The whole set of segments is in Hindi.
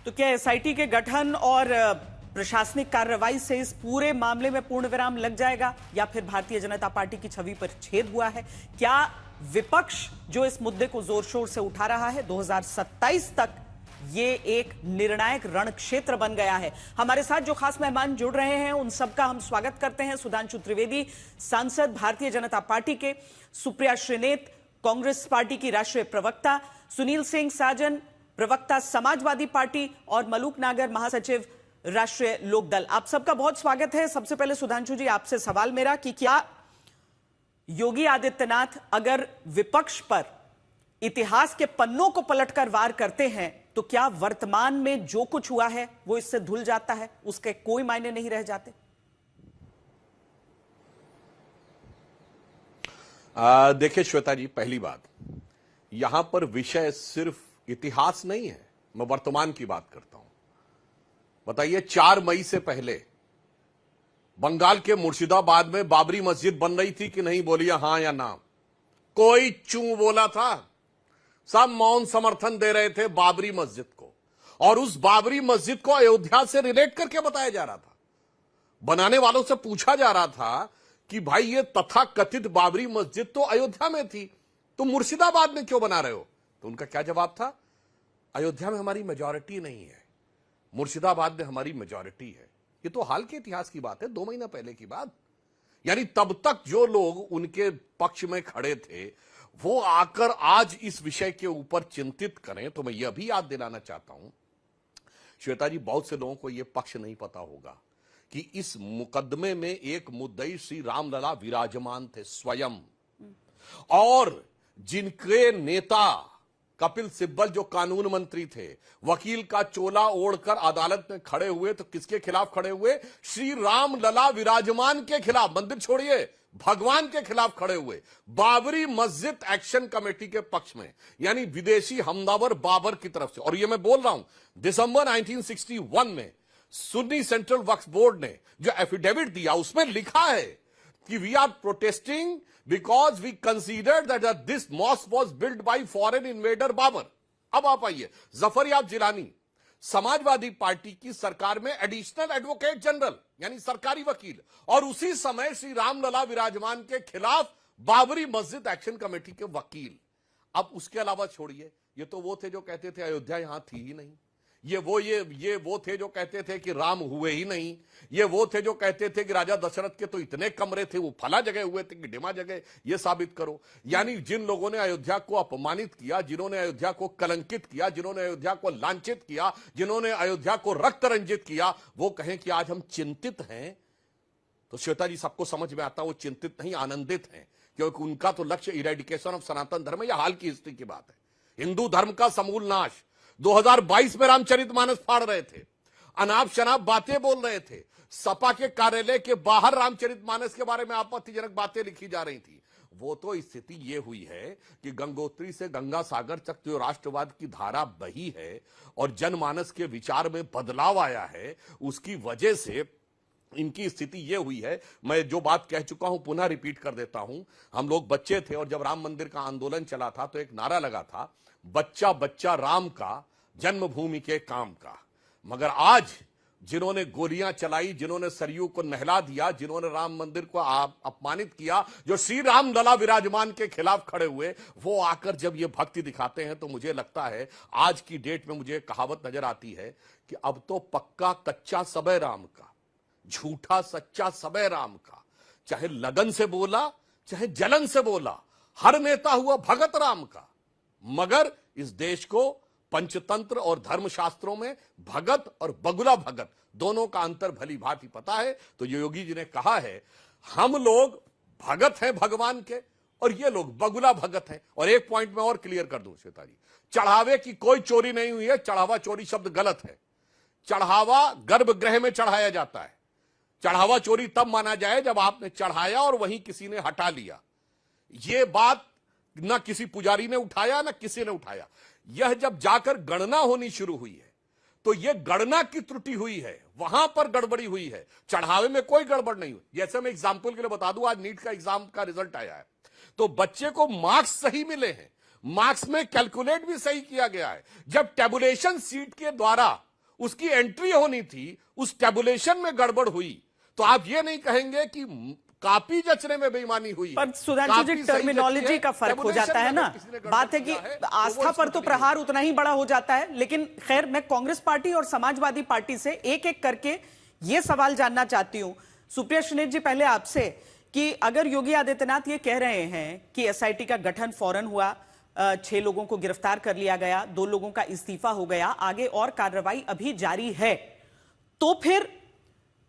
तो क्या एसआईटी के गठन और प्रशासनिक कार्रवाई से इस पूरे मामले में पूर्ण विराम लग जाएगा या फिर भारतीय जनता पार्टी की छवि पर छेद हुआ है? क्या विपक्ष जो इस मुद्दे को जोर शोर से उठा रहा है 2027 तक ये एक निर्णायक रण क्षेत्र बन गया है? हमारे साथ जो खास मेहमान जुड़ रहे हैं उन सबका हम स्वागत करते हैं। सुधांशु त्रिवेदी, सांसद भारतीय जनता पार्टी के, सुप्रिया श्रीनेत, कांग्रेस पार्टी की राष्ट्रीय प्रवक्ता, सुनील सिंह साजन, प्रवक्ता समाजवादी पार्टी, और मलूक नागर, महासचिव राष्ट्रीय लोकदल। आप सबका बहुत स्वागत है। सबसे पहले सुधांशु जी, आपसे सवाल मेरा कि क्या योगी आदित्यनाथ अगर विपक्ष पर इतिहास के पन्नों को पलटकर वार करते हैं तो क्या वर्तमान में जो कुछ हुआ है वो इससे धुल जाता है, उसके कोई मायने नहीं रह जाते? देखिए श्वेता जी, पहली बात, यहां पर विषय सिर्फ इतिहास नहीं है, मैं वर्तमान की बात करता हूं। बताइए, 4 मई से पहले बंगाल के मुर्शिदाबाद में बाबरी मस्जिद बन रही थी कि नहीं? बोलिए हां या ना। कोई चूं बोला था? सब मौन समर्थन दे रहे थे बाबरी मस्जिद को, और उस बाबरी मस्जिद को अयोध्या से रिलेट करके बताया जा रहा था। बनाने वालों से पूछा जा रहा था कि भाई ये तथाकथित बाबरी मस्जिद तो अयोध्या में थी, तुम मुर्शिदाबाद में क्यों बना रहे हो? तो उनका क्या जवाब था? अयोध्या में हमारी मेजॉरिटी नहीं है, मुर्शिदाबाद में हमारी मेजॉरिटी है। ये तो हाल के इतिहास की बात है, 2 महीना पहले की बात। यानी तब तक जो लोग उनके पक्ष में खड़े थे वो आकर आज इस विषय के ऊपर चिंतित करें, तो मैं यह भी याद दिलाना चाहता हूं श्वेता जी, बहुत से लोगों को यह पक्ष नहीं पता होगा कि इस मुकदमे में एक मुद्दई श्री रामलला विराजमान थे स्वयं, और जिनके नेता कपिल सिब्बल जो कानून मंत्री थे, वकील का चोला ओढ़कर अदालत में खड़े हुए, तो किसके खिलाफ खड़े हुए? श्री रामलला विराजमान के खिलाफ। मंदिर छोड़िए, भगवान के खिलाफ खड़े हुए, बाबरी मस्जिद एक्शन कमेटी के पक्ष में, यानी विदेशी हमलावर बाबर की तरफ से। और ये मैं बोल रहा हूं, दिसंबर 1961 में सुन्नी सेंट्रल वक्फ बोर्ड ने जो एफिडेविट दिया उसमें लिखा है कि we are protesting because we consider that this mosque was build by foreign invader Babur. अब आप आइए, जफरयाब जिलानी समाजवादी पार्टी की सरकार में एडिशनल एडवोकेट जनरल यानी सरकारी वकील, और उसी समय श्री रामलला विराजमान के खिलाफ बाबरी मस्जिद एक्शन कमेटी के वकील। अब उसके अलावा छोड़िए, ये तो वो थे जो कहते थे अयोध्या यहां थी ही नहीं, ये वो थे जो कहते थे कि राम हुए ही नहीं, ये वो थे जो कहते थे कि राजा दशरथ के तो इतने कमरे थे, वो फला जगह हुए थे कि डिमा जगह, ये साबित करो। यानी जिन लोगों ने अयोध्या को अपमानित किया, जिन्होंने अयोध्या को कलंकित किया, जिन्होंने अयोध्या को लांछित किया, जिन्होंने अयोध्या को रक्त रंजित किया, वो कहें कि आज हम चिंतित हैं, तो श्वेता जी सबको समझ में आता है वो चिंतित नहीं, आनंदित हैं, क्योंकि उनका तो लक्ष्य इरेडिकेशन ऑफ सनातन धर्म है। यह हाल की हिस्ट्री की बात है, हिंदू धर्म का समूल नाश। 2022 में रामचरितमानस फाड़ रहे थे, अनाप शनाप बातें बोल रहे थे, सपा के कार्यालय के बाहर रामचरितमानस के बारे में आपत्तिजनक बातें लिखी जा रही थी। वो तो स्थिति ये हुई है कि गंगोत्री से गंगा सागर तक जो राष्ट्रवाद की धारा बही है और जनमानस के विचार में बदलाव आया है, उसकी वजह से इनकी स्थिति यह हुई है। मैं जो बात कह चुका हूं पुनः रिपीट कर देता हूं। हम लोग बच्चे थे और जब राम मंदिर का आंदोलन चला था तो एक नारा लगा था, बच्चा बच्चा राम का, जन्मभूमि के काम का। मगर आज जिन्होंने गोलियां चलाई, जिन्होंने सरयू को नहला दिया, जिन्होंने राम मंदिर को अपमानित किया, जो श्री राम लला विराजमान के खिलाफ खड़े हुए, वो आकर जब ये भक्ति दिखाते हैं तो मुझे लगता है आज की डेट में मुझे कहावत नजर आती है कि अब तो पक्का कच्चा सबे राम का, झूठा सच्चा सबे राम का। चाहे लगन से बोला, चाहे जलन से बोला, हर नेता हुआ भगत राम का। मगर इस देश को पंचतंत्र और धर्मशास्त्रों में भगत और बगुला भगत दोनों का अंतर भली भांति पता है। तो योगी जी ने कहा है, हम लोग भगत हैं भगवान के और ये लोग बगुला भगत हैं। और एक पॉइंट में और क्लियर कर दूं श्वेता जी, चढ़ावे की कोई चोरी नहीं हुई है, चढ़ावा चोरी शब्द गलत है। चढ़ावा गर्भगृह में चढ़ाया जाता है। चढ़ावा चोरी तब माना जाए जब आपने चढ़ाया और वहीं किसी ने हटा लिया। यह बात ना किसी पुजारी ने उठाया ना किसी ने उठाया। यह जब जाकर गणना होनी शुरू हुई है तो यह गणना की त्रुटि हुई है, वहां पर गड़बड़ी हुई है, चढ़ावे में कोई गड़बड़ नहीं हुई। जैसे मैं एग्जाम्पल के लिए बता दूं, आज नीट का एग्जाम का रिजल्ट आया है तो बच्चे को मार्क्स सही मिले हैं, मार्क्स में कैलकुलेट भी सही किया गया है। जब टेबुलेशन सीट के द्वारा उसकी एंट्री होनी थी, उस टेबुलेशन में गड़बड़ हुई, तो आप ये नहीं कहेंगे कि कापी जचने में बेईमानी हुई। पर सुधांशु जी, टर्मिनोलॉजी का फर्क हो जाता है ना। बात है कि आस्था पर तो प्रहार उतना ही बड़ा हो जाता है। लेकिन खैर, मैं कांग्रेस पार्टी और समाजवादी पार्टी से एक एक करके ये सवाल जानना चाहती हूं। सुप्रिया श्रीनेत जी, पहले आपसे कि अगर योगी आदित्यनाथ ये कह रहे हैं कि एसआईटी का गठन फौरन हुआ, 6 लोगों को गिरफ्तार कर लिया गया, 2 लोगों का इस्तीफा हो गया, आगे और कार्रवाई अभी जारी है, तो फिर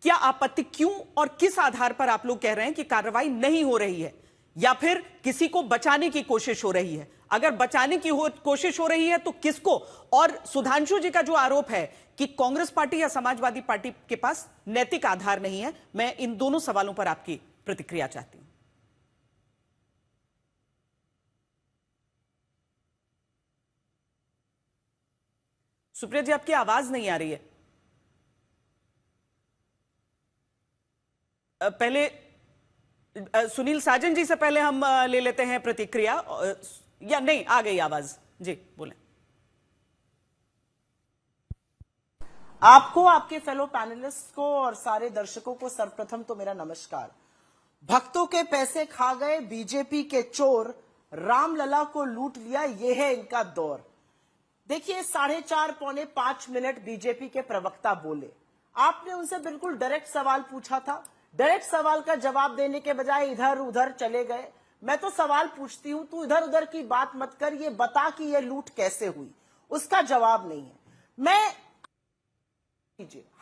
क्या आपत्ति, क्यों और किस आधार पर आप लोग कह रहे हैं कि कार्रवाई नहीं हो रही है, या फिर किसी को बचाने की कोशिश हो रही है? अगर बचाने की कोशिश हो रही है तो किसको? और सुधांशु जी का जो आरोप है कि कांग्रेस पार्टी या समाजवादी पार्टी के पास नैतिक आधार नहीं है, मैं इन दोनों सवालों पर आपकी प्रतिक्रिया चाहती हूं। सुप्रिया जी, आपकी आवाज नहीं आ रही है। पहले सुनील साजन जी से पहले हम ले लेते हैं प्रतिक्रिया, या नहीं आ गई आवाज? जी बोलें। आपको, आपके फेलो पैनलिस्ट को और सारे दर्शकों को सर्वप्रथम तो मेरा नमस्कार। भक्तों के पैसे खा गए बीजेपी के चोर, रामलला को लूट लिया, ये है इनका दौर। देखिए, 4.5 पौने 5 मिनट बीजेपी के प्रवक्ता बोले। आपने उनसे बिल्कुल डायरेक्ट सवाल पूछा था, डायरेक्ट सवाल का जवाब देने के बजाय इधर उधर चले गए। मैं तो सवाल पूछती हूं, तू इधर उधर की बात मत कर, ये बता कि ये लूट कैसे हुई। उसका जवाब नहीं है।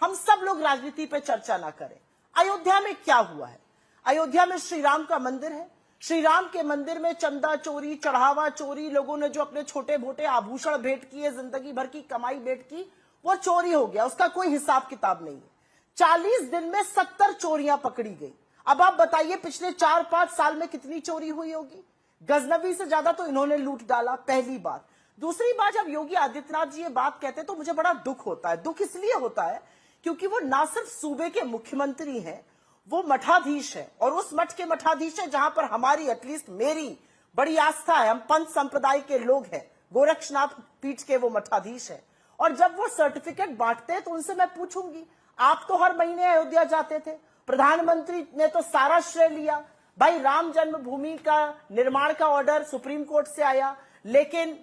हम सब लोग राजनीति पे चर्चा ना करें। अयोध्या में क्या हुआ है? अयोध्या में श्री राम का मंदिर है। श्री राम के मंदिर में चंदा चोरी, चढ़ावा चोरी, लोगों ने जो अपने छोटे मोटे आभूषण भेंट किए, जिंदगी भर की कमाई भेंट की, वो चोरी हो गया। उसका कोई हिसाब किताब नहीं है। 40 दिन में 70 चोरियां पकड़ी गई। अब आप बताइए, पिछले 4-5 साल में कितनी चोरी हुई होगी? गजनवी से ज्यादा तो इन्होंने लूट डाला, पहली बात। दूसरी बात, जब योगी आदित्यनाथ जी ये बात कहते हैं तो मुझे बड़ा दुख होता है। दुख इसलिए होता है क्योंकि वो ना सिर्फ सूबे के मुख्यमंत्री हैं, वो मठाधीश है, और उस मठ के मठाधीश है जहां पर हमारी, एटलीस्ट मेरी बड़ी आस्था है। हम पंथ संप्रदाय के लोग हैं, गोरक्षनाथ पीठ के वो मठाधीश है। और जब वो सर्टिफिकेट बांटते हैं तो उनसे मैं पूछूंगी, आप तो हर महीने अयोध्या जाते थे, प्रधानमंत्री ने तो सारा श्रेय लिया। भाई, राम जन्मभूमि का निर्माण का ऑर्डर सुप्रीम कोर्ट से आया, लेकिन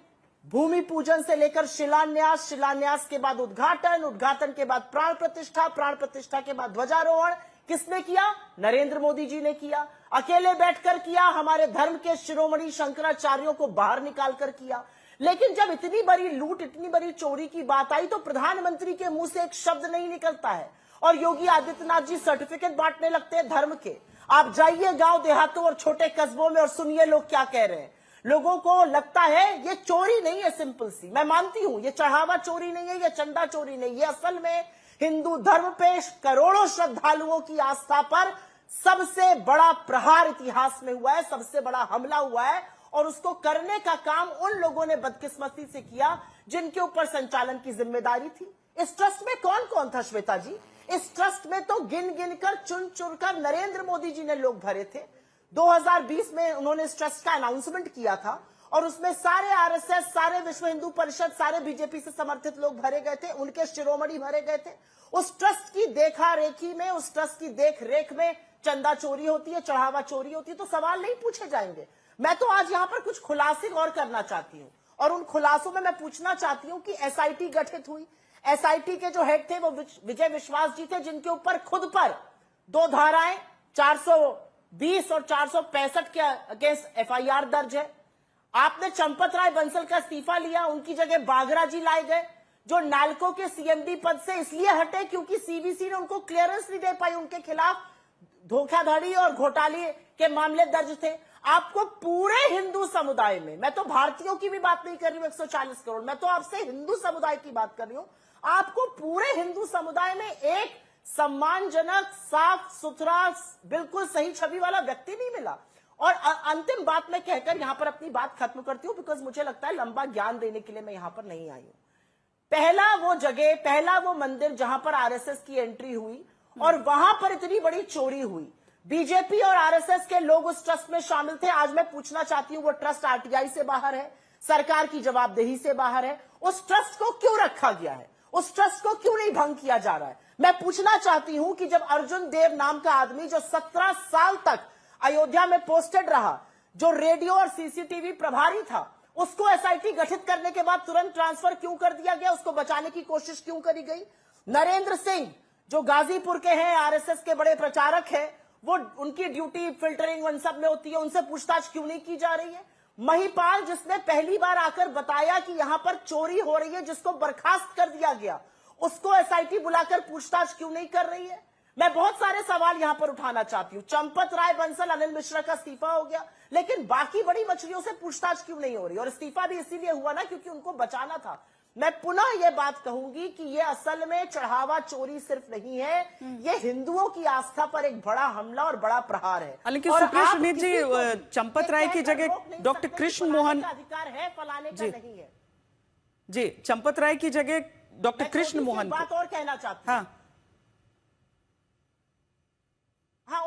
भूमि पूजन से लेकर शिलान्यास, शिलान्यास के बाद उद्घाटन, उद्घाटन के बाद प्राण प्रतिष्ठा, प्राण प्रतिष्ठा के बाद ध्वजारोहण किसने किया? नरेंद्र मोदी जी ने किया। अकेले बैठकर किया, हमारे धर्म के शिरोमणि शंकराचार्यों को बाहर निकालकर किया। लेकिन जब इतनी बड़ी लूट, इतनी बड़ी चोरी की बात आई तो प्रधानमंत्री के मुंह से एक शब्द नहीं निकलता है, और योगी आदित्यनाथ जी सर्टिफिकेट बांटने लगते हैं धर्म के। आप जाइए गांव देहातों और छोटे कस्बों में और सुनिए लोग क्या कह रहे हैं। लोगों को लगता है ये चोरी नहीं है, सिंपल सी। मैं मानती हूं ये चढ़ावा चोरी नहीं है, ये चंदा चोरी नहीं, ये असल में हिंदू धर्म पे करोड़ों श्रद्धालुओं की आस्था पर सबसे बड़ा प्रहार इतिहास में हुआ है, सबसे बड़ा हमला हुआ है। और उसको करने का काम उन लोगों ने बदकिस्मती से किया जिनके ऊपर संचालन की जिम्मेदारी थी। इस ट्रस्ट में कौन कौन था श्वेता जी? इस ट्रस्ट में तो गिन गिन कर, चुन चुन कर नरेंद्र मोदी जी ने लोग भरे थे। 2020 में उन्होंने इस ट्रस्ट का अनाउंसमेंट किया था, और उसमें सारे आरएसएस, सारे विश्व हिंदू परिषद, सारे बीजेपी से समर्थित लोग भरे गए थे, उनके शिरोमणि भरे गए थे। उस ट्रस्ट की देखा रेखी में, उस ट्रस्ट की देख रेख में चंदा चोरी होती है, चढ़ावा चोरी होती है, तो सवाल नहीं पूछे जाएंगे। मैं तो आज यहां पर कुछ खुलासे और करना चाहती हूं, और उन खुलासों में मैं पूछना चाहती हूं कि एसआईटी गठित हुई। एसआईटी के जो हेड थे वो विजय विश्वास जी थे, जिनके ऊपर खुद पर 2 धाराएं 420 और 465 के अगेंस्ट एफआईआर दर्ज है। आपने चंपत राय बंसल का इस्तीफा लिया, उनकी जगह बागरा जी लाए गए, जो नालको के सीएमडी पद से इसलिए हटे क्योंकि सीवीसी ने उनको क्लियरेंस नहीं दे पाई, उनके खिलाफ धोखाधड़ी और घोटाले के मामले दर्ज थे। आपको पूरे हिंदू समुदाय में, मैं तो भारतीयों की भी बात नहीं कर रही हूं 140 करोड़, मैं तो आपसे हिंदू समुदाय की बात कर रही हूं। आपको पूरे हिंदू समुदाय में एक सम्मानजनक, साफ सुथरा, बिल्कुल सही छवि वाला व्यक्ति नहीं मिला। और अंतिम बात मैं कहकर यहां पर अपनी बात खत्म करती हूं, बिकॉज मुझे लगता है लंबा ज्ञान देने के लिए मैं यहां पर नहीं आई हूं। पहला वो जगह, पहला वो मंदिर जहां पर आरएसएस की एंट्री हुई और वहां पर इतनी बड़ी चोरी हुई। बीजेपी और आरएसएस के लोग उस ट्रस्ट में शामिल थे। आज मैं पूछना चाहती हूं, वो ट्रस्ट आरटीआई से बाहर है, सरकार की जवाबदेही से बाहर है, उस ट्रस्ट को क्यों रखा गया है? उस ट्रस्ट को क्यों नहीं भंग किया जा रहा है? मैं पूछना चाहती हूं कि जब अर्जुन देव नाम का आदमी जो 17 साल तक अयोध्या में पोस्टेड रहा, जो रेडियो और सीसीटीवी प्रभारी था, उसको एसआईटी गठित करने के बाद तुरंत ट्रांसफर क्यों कर दिया गया? उसको बचाने की कोशिश क्यों करी गई? नरेंद्र सिंह जो गाजीपुर के हैं, आरएसएस के बड़े प्रचारक हैं, वो उनकी ड्यूटी फिल्टरिंग उन सब में होती है, उनसे पूछताछ क्यों नहीं की जा रही है? महिपाल जिसने पहली बार आकर बताया कि यहां पर चोरी हो रही है, जिसको बर्खास्त कर दिया गया, उसको एसआईटी बुलाकर पूछताछ क्यों नहीं कर रही है? मैं बहुत सारे सवाल यहां पर उठाना चाहती हूं। चंपत राय बंसल, अनिल मिश्रा का इस्तीफा हो गया, लेकिन बाकी बड़ी मछलियों से पूछताछ क्यों नहीं हो रही? और इस्तीफा भी इसीलिए हुआ ना क्योंकि उनको बचाना था। मैं पुनः यह बात कहूंगी कि यह असल में चढ़ावा चोरी सिर्फ नहीं है, यह हिंदुओं की आस्था पर एक बड़ा हमला और बड़ा प्रहार है। लेकिन सुप्रिया सुनीत जी, चंपत राय की जगह डॉक्टर कृष्ण मोहन अधिकार है, फलाने का नहीं है जी। चंपत राय की जगह डॉक्टर कृष्ण मोहन बात और कहना चाहती हूं। हाँ,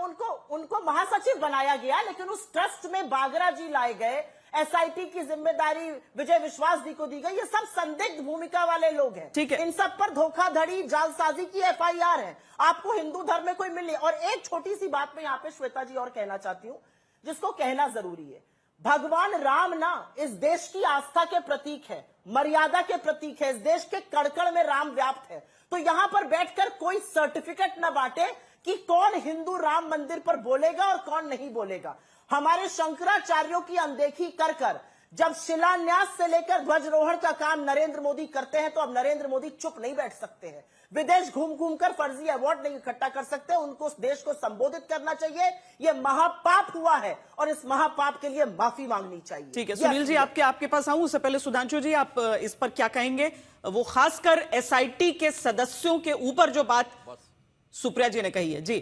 उनको महासचिव बनाया गया, लेकिन उस ट्रस्ट में बागरा जी लाए गए, एसआईटी की जिम्मेदारी विजय विश्वास जी को दी गई। ये सब संदिग्ध भूमिका वाले लोग हैं। ठीक है। इन सब पर धोखाधड़ी, जालसाजी की एफआईआर है। आपको हिंदू धर्म में कोई मिल नहीं। और एक छोटी सी बात मैं यहाँ पे श्वेता जी और कहना चाहती हूँ, जिसको कहना जरूरी है। भगवान राम ना इस देश की आस्था के प्रतीक है, मर्यादा के प्रतीक है, इस देश के कड़कड़ में राम व्याप्त है। तो यहां पर बैठकर कोई सर्टिफिकेट न बांटे कि कौन हिंदू राम मंदिर पर बोलेगा और कौन नहीं बोलेगा। हमारे शंकराचार्यों की अनदेखी कर कर जब शिलान्यास से लेकर ध्वजारोहण का काम नरेंद्र मोदी करते हैं, तो अब नरेंद्र मोदी चुप नहीं बैठ सकते हैं। विदेश घूम घूम कर फर्जी अवार्ड नहीं इकट्ठा कर सकते, उनको उस देश को संबोधित करना चाहिए। यह महापाप हुआ है और इस महापाप के लिए माफी मांगनी चाहिए। ठीक है सुनील जी, आपके पास आऊं उससे पहले सुधांशु जी, आप इस पर क्या कहेंगे? वो खासकर एसआईटी के सदस्यों के ऊपर जो बात सुप्रिया जी ने कही है। जी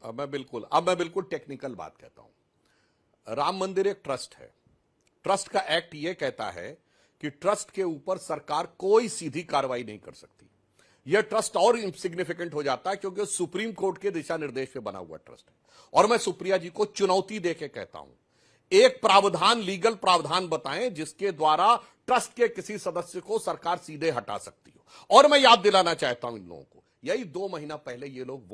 अब मैं बिल्कुल टेक्निकल बात कहता हूं। राम मंदिर एक ट्रस्ट है। ट्रस्ट का एक्ट यह कहता है कि ट्रस्ट के ऊपर सरकार कोई सीधी कार्रवाई नहीं कर सकती। यह ट्रस्ट और इनसिग्निफिकेंट हो जाता है क्योंकि सुप्रीम कोर्ट के दिशा निर्देश पे बना हुआ ट्रस्ट है। और मैं सुप्रिया जी को चुनौती देके कहता हूं, एक प्रावधान, लीगल प्रावधान बताएं जिसके द्वारा ट्रस्ट के किसी सदस्य को सरकार सीधे हटा सकती हो। और मैं याद दिलाना चाहता हूं इन लोगों को, यही 2 महीना पहले ये लोग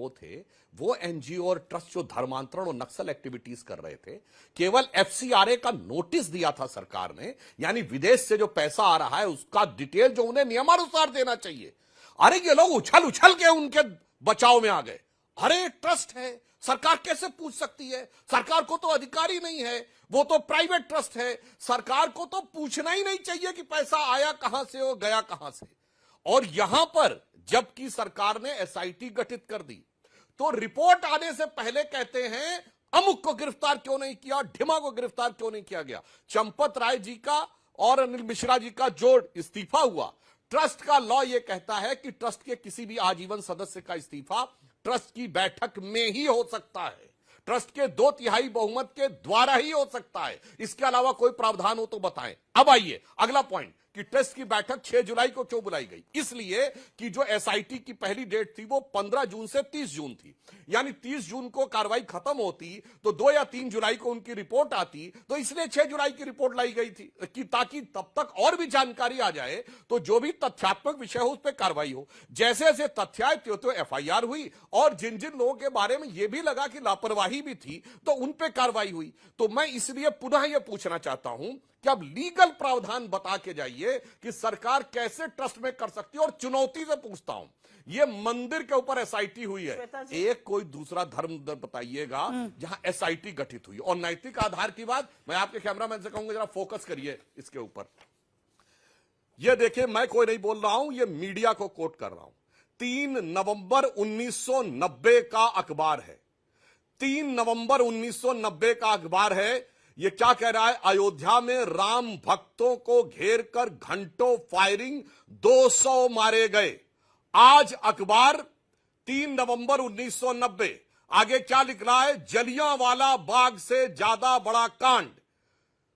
वो एनजीओ और ट्रस्ट जो धर्मांतरण और नक्सल एक्टिविटीज कर रहे थे, केवल एफसीआरए का नोटिस दिया था सरकार ने, यानी विदेश से जो पैसा आ रहा है उसका डिटेल जो उन्हें नियमानुसार देना चाहिए। अरे ये लोग उछल उछल के उनके बचाव में आ गए। अरे ट्रस्ट है, सरकार कैसे पूछ सकती है? सरकार को तो अधिकार ही नहीं है, वो तो प्राइवेट ट्रस्ट है। सरकार को तो पूछना ही नहीं चाहिए कि पैसा आया कहां से और गया कहां से। और यहां पर जबकि सरकार ने एसआईटी गठित कर दी, तो रिपोर्ट आने से पहले कहते हैं अमुक को गिरफ्तार क्यों नहीं किया, ढिमा को गिरफ्तार क्यों नहीं किया गया। चंपत राय जी का और अनिल मिश्रा जी का जो इस्तीफा हुआ, ट्रस्ट का लॉ यह कहता है कि ट्रस्ट के किसी भी आजीवन सदस्य का इस्तीफा ट्रस्ट की बैठक में ही हो सकता है, ट्रस्ट के 2/3 बहुमत के द्वारा ही हो सकता है। इसके अलावा कोई प्रावधान हो तो बताएं। अब आइए अगला पॉइंट कि ट्रस्ट की बैठक 6 जुलाई को क्यों बुलाई गई? इसलिए कि जो एसआईटी की पहली डेट थी वो 15 जून से 30 जून थी, यानी 30 जून को कार्रवाई खत्म होती तो 2 या 3 जुलाई को उनकी रिपोर्ट आती, तो इसलिए 6 जुलाई की रिपोर्ट लाई गई थी कि ताकि तब तक और भी जानकारी आ जाए, तो जो भी तथ्यात्मक विषय हो उस पर कार्रवाई हो। जैसे जैसे तथ्य आए तो एफआईआर हुई, और जिन जिन लोगों के बारे में यह भी लगा कि लापरवाही भी थी तो उन पर कार्रवाई हुई। तो मैं इसलिए पुनः यह पूछना चाहता हूं कि अब लीगल प्रावधान बता के जाइए कि सरकार कैसे ट्रस्ट में कर सकती है। और चुनौती से पूछता हूं, ये मंदिर के ऊपर एसआईटी हुई है, एक कोई दूसरा धर्म बताइएगा जहां एसआईटी गठित हुई। और नैतिक आधार की बात मैं आपके कैमरामैन से कहूंगा, जरा फोकस करिए इसके ऊपर। ये देखिए, मैं कोई नहीं बोल रहा हूं, ये मीडिया को कोट कर रहा हूं। 3 नवंबर 1990 का अखबार है, 3 नवंबर 1990 का अखबार है। ये क्या कह रहा है? अयोध्या में राम भक्तों को घेर कर घंटों फायरिंग, 200 मारे गए। आज अखबार 3 नवंबर 1990, आगे क्या लिख रहा है? जलियांवाला बाग से ज्यादा बड़ा कांड,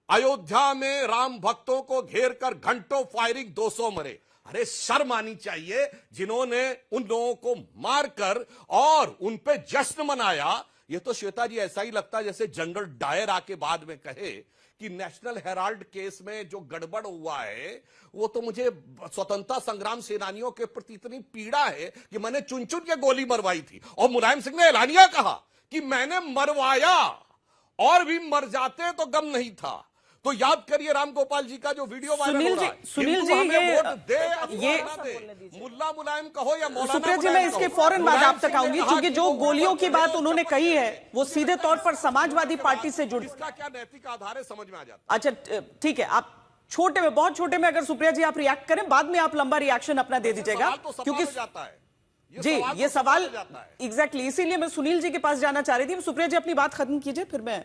अयोध्या में राम भक्तों को घेर कर घंटों फायरिंग, 200 मरे। अरे शर्म आनी चाहिए जिन्होंने उन लोगों को मारकर और उन पे जश्न मनाया। ये तो श्वेता जी ऐसा ही लगता है जैसे जनरल डायर आके बाद में कहे कि नेशनल हेराल्ड केस में जो गड़बड़ हुआ है वो तो मुझे स्वतंत्रता संग्राम सेनानियों के प्रति इतनी पीड़ा है कि मैंने चुन चुन के गोली मरवाई थी, और मुलायम सिंह ने एलानिया कहा कि मैंने मरवाया, और भी मर जाते तो गम नहीं था। तो याद करिए रामगोपाल जी का जो वीडियो वायरल हो रहा है, सुनील हिंदू जी, हमें ये वोट दे अथवा ना दे, मुल्ला मुलायम कहो या मौलाना सुप्रिया जी, मैं मुलायम इसके कहो, फौरन बाद मुलायम आप तक सिंह ने आऊंगी, कहा क्योंकि कि जो वो गोलियों की बात वो उन्होंने कही है वो सीधे तौर पर समाजवादी पार्टी से जुड़ी। इसका क्या नैतिक आधार है समझ में आ जाता है। अच्छा ठीक है, आप छोटे में, बहुत छोटे में अगर सुप्रिया जी आप रिएक्ट करें, बाद में आप लंबा रिएक्शन अपना दे दीजिएगा, सवाल तो सवाल क्योंकि हो जाता है जी ये सवाल जाता है। एग्जैक्टली इसीलिए मैं सुनील जी के पास जाना चाह रही थी। सुप्रिया जी अपनी बात खत्म कीजिए, फिर मैं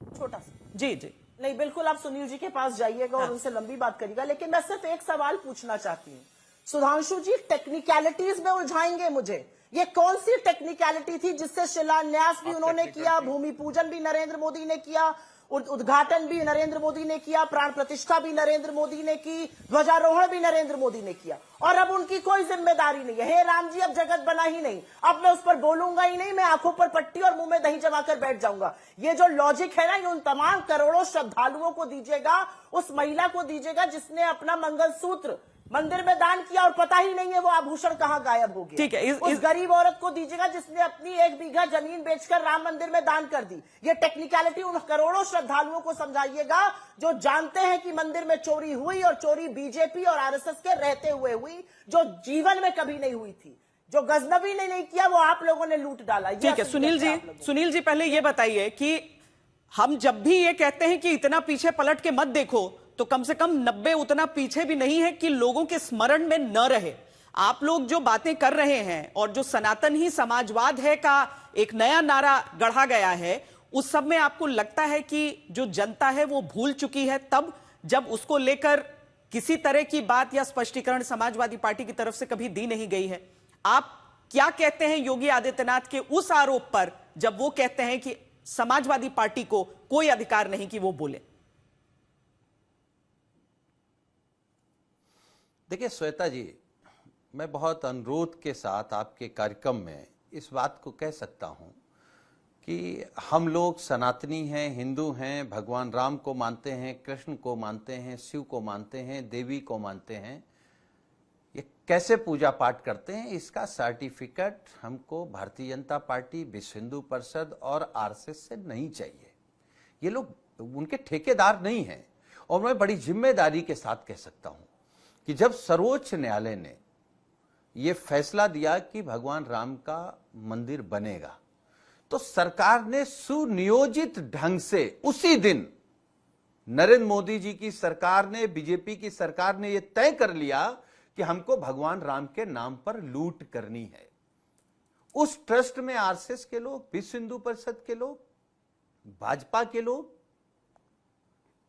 छोटा सा। जी जी नहीं, बिल्कुल आप सुनील जी के पास जाइएगा और उनसे लंबी बात करिएगा, लेकिन मैं सिर्फ एक सवाल पूछना चाहती हूँ। सुधांशु जी टेक्निकलिटीज में उलझाएंगे मुझे। ये कौन सी टेक्निकलिटी थी जिससे शिलान्यास भी उन्होंने किया, भूमि पूजन भी नरेंद्र मोदी ने किया, उद्घाटन भी नरेंद्र मोदी ने किया, प्राण प्रतिष्ठा भी नरेंद्र मोदी ने की, ध्वजारोहण भी नरेंद्र मोदी ने किया, और अब उनकी कोई जिम्मेदारी नहीं है। हे राम जी, अब जगत बना ही नहीं, अब मैं उस पर बोलूंगा ही नहीं, मैं आंखों पर पट्टी और मुंह में दही जमाकर बैठ जाऊंगा। ये जो लॉजिक है ना, ये उन तमाम करोड़ों श्रद्धालुओं को दीजिएगा, उस महिला को दीजिएगा जिसने अपना मंगलसूत्र मंदिर में दान किया और पता ही नहीं है वो आभूषण कहां गायब हो गया। ठीक है, उस गरीब औरत को दीजिएगा जिसने अपनी 1 बीघा जमीन बेचकर राम मंदिर में दान कर दी। ये टेक्निकलिटी उन करोड़ों श्रद्धालुओं को समझाइएगा जो जानते हैं कि मंदिर में चोरी हुई, और चोरी बीजेपी और आरएसएस के रहते हुए हुई, जो जीवन में कभी नहीं हुई थी। जो गजनबी ने नहीं किया वो आप लोगों ने लूट डाला। ठीक है सुनील जी पहले ये बताइए कि हम जब भी ये कहते हैं कि इतना पीछे पलट के मत देखो, तो कम से कम 90 उतना पीछे भी नहीं है कि लोगों के स्मरण में न रहे। आप लोग जो बातें कर रहे हैं और जो सनातन ही समाजवाद है का एक नया नारा गढ़ा गया है, उस सब में आपको लगता है कि जो जनता है वो भूल चुकी है, तब जब उसको लेकर किसी तरह की बात या स्पष्टीकरण समाजवादी पार्टी की तरफ से कभी दी नहीं गई है। आप क्या कहते हैं योगी आदित्यनाथ के उस आरोप पर, जब वो कहते हैं कि समाजवादी पार्टी को कोई अधिकार नहीं कि वो बोले? देखिए श्वेता जी, मैं बहुत अनुरोध के साथ आपके कार्यक्रम में इस बात को कह सकता हूं कि हम लोग सनातनी हैं, हिंदू हैं, भगवान राम को मानते हैं, कृष्ण को मानते हैं, शिव को मानते हैं, देवी को मानते हैं। ये कैसे पूजा पाठ करते हैं इसका सर्टिफिकेट हमको भारतीय जनता पार्टी, विश्व हिंदू परिषद और आरएसएस से नहीं चाहिए। ये लोग उनके ठेकेदार नहीं हैं। और मैं बड़ी जिम्मेदारी के साथ कह सकता हूं कि जब सर्वोच्च न्यायालय ने यह फैसला दिया कि भगवान राम का मंदिर बनेगा, तो सरकार ने सुनियोजित ढंग से उसी दिन नरेंद्र मोदी जी की सरकार ने, बीजेपी की सरकार ने यह तय कर लिया कि हमको भगवान राम के नाम पर लूट करनी है। उस ट्रस्ट में आरएसएस के लोग, विश्व हिंदू परिषद के लोग, भाजपा के लोग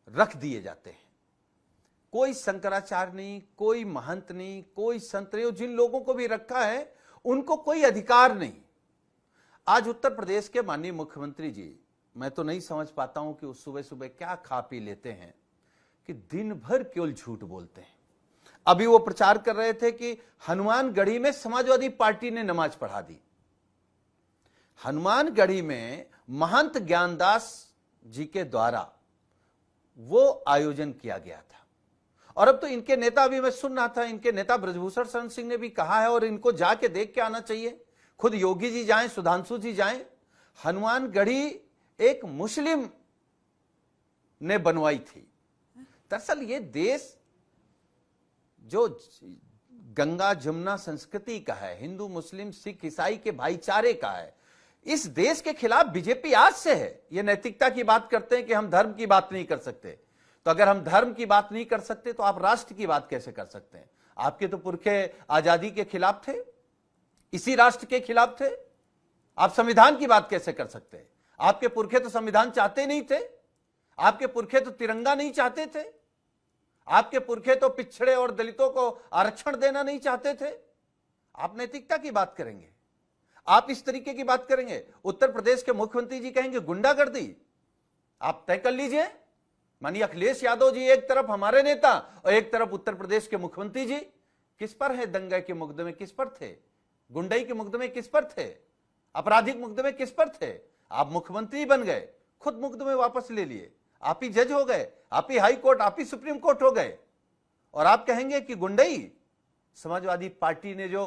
रख दिए जाते हैं। कोई शंकराचार्य नहीं, कोई महंत नहीं, कोई संत नहीं। जिन लोगों को भी रखा है उनको कोई अधिकार नहीं। आज उत्तर प्रदेश के माननीय मुख्यमंत्री जी, मैं तो नहीं समझ पाता हूं कि वो सुबह सुबह क्या खा पी लेते हैं कि दिन भर केवल झूठ बोलते हैं। अभी वो प्रचार कर रहे थे कि हनुमानगढ़ी में समाजवादी पार्टी ने नमाज पढ़ा दी। हनुमानगढ़ी में महंत ज्ञानदास जी के द्वारा वो आयोजन किया गया था। और अब तो इनके नेता, अभी मैं सुन रहा था, इनके नेता ब्रजभूषण शरण सिंह ने भी कहा है, और इनको जाके देख के आना चाहिए। खुद योगी जी जाएं, सुधांशु जी जाएं। हनुमानगढ़ी एक मुस्लिम ने बनवाई थी। दरअसल ये देश जो गंगा जमुना संस्कृति का है, हिंदू मुस्लिम सिख ईसाई के भाईचारे का है, इस देश के खिलाफ बीजेपी आज से है। ये नैतिकता की बात करते हैं कि हम धर्म की बात नहीं कर सकते। तो अगर हम धर्म की बात नहीं कर सकते तो आप राष्ट्र की बात कैसे कर सकते हैं? आपके तो पुरखे आजादी के खिलाफ थे, इसी राष्ट्र के खिलाफ थे। आप संविधान की बात कैसे कर सकते हैं? आपके पुरखे तो संविधान चाहते नहीं थे। आपके पुरखे तो तिरंगा नहीं चाहते थे। आपके पुरखे तो पिछड़े और दलितों को आरक्षण देना नहीं चाहते थे। आप नैतिकता की बात करेंगे, आप इस तरीके की बात करेंगे। उत्तर प्रदेश के मुख्यमंत्री जी कहेंगे गुंडागर्दी। आप तय कर लीजिए, मानिए अखिलेश यादव जी एक तरफ हमारे नेता और एक तरफ उत्तर प्रदेश के मुख्यमंत्री जी, किस पर है दंगे के मुकदमे, किस पर थे? गुंडई के मुकदमे किस पर थे? आपराधिक मुकदमे किस पर थे? आप मुख्यमंत्री बन गए, खुद मुकदमे वापस ले लिए, आप ही जज हो गए, आप ही हाई कोर्ट, आप ही सुप्रीम कोर्ट हो गए, और आप कहेंगे कि गुंडई। समाजवादी पार्टी ने जो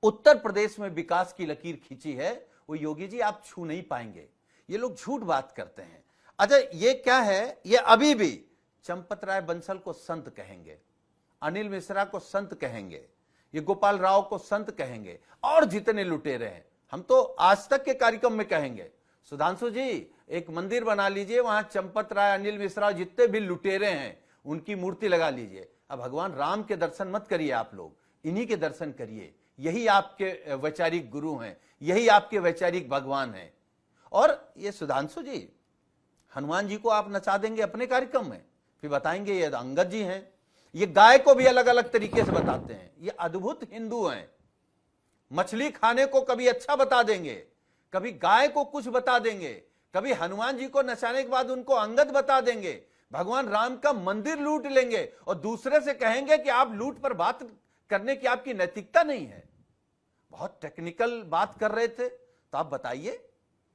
उत्तर प्रदेश में विकास की लकीर खींची है वो योगी जी आप छू नहीं पाएंगे। ये लोग झूठ बात करते हैं। अच्छा, ये क्या है, ये अभी भी चंपत राय बंसल को संत कहेंगे, अनिल मिश्रा को संत कहेंगे, ये गोपाल राव को संत कहेंगे, और जितने लुटेरे हैं हम तो आज तक के कार्यक्रम में कहेंगे, सुधांशु जी एक मंदिर बना लीजिए, वहां चंपत राय, अनिल मिश्रा, जितने भी लुटेरे हैं उनकी मूर्ति लगा लीजिए। अब भगवान राम के दर्शन मत करिए, आप लोग इन्हीं के दर्शन करिए, यही आपके वैचारिक गुरु हैं, यही आपके वैचारिक भगवान हैं। और ये सुधांशु जी, हनुमान जी को आप नचा देंगे अपने कार्यक्रम में, फिर बताएंगे ये अंगद जी हैं, ये गाय को भी अलग अलग तरीके से बताते हैं, ये अद्भुत हिंदू हैं। मछली खाने को कभी अच्छा बता देंगे, कभी गाय को कुछ बता देंगे, कभी हनुमान जी को नचाने के बाद उनको अंगद बता देंगे, भगवान राम का मंदिर लूट लेंगे और दूसरे से कहेंगे कि आप लूट पर बात करने की आपकी नैतिकता नहीं है। बहुत टेक्निकल बात कर रहे थे, तो आप बताइए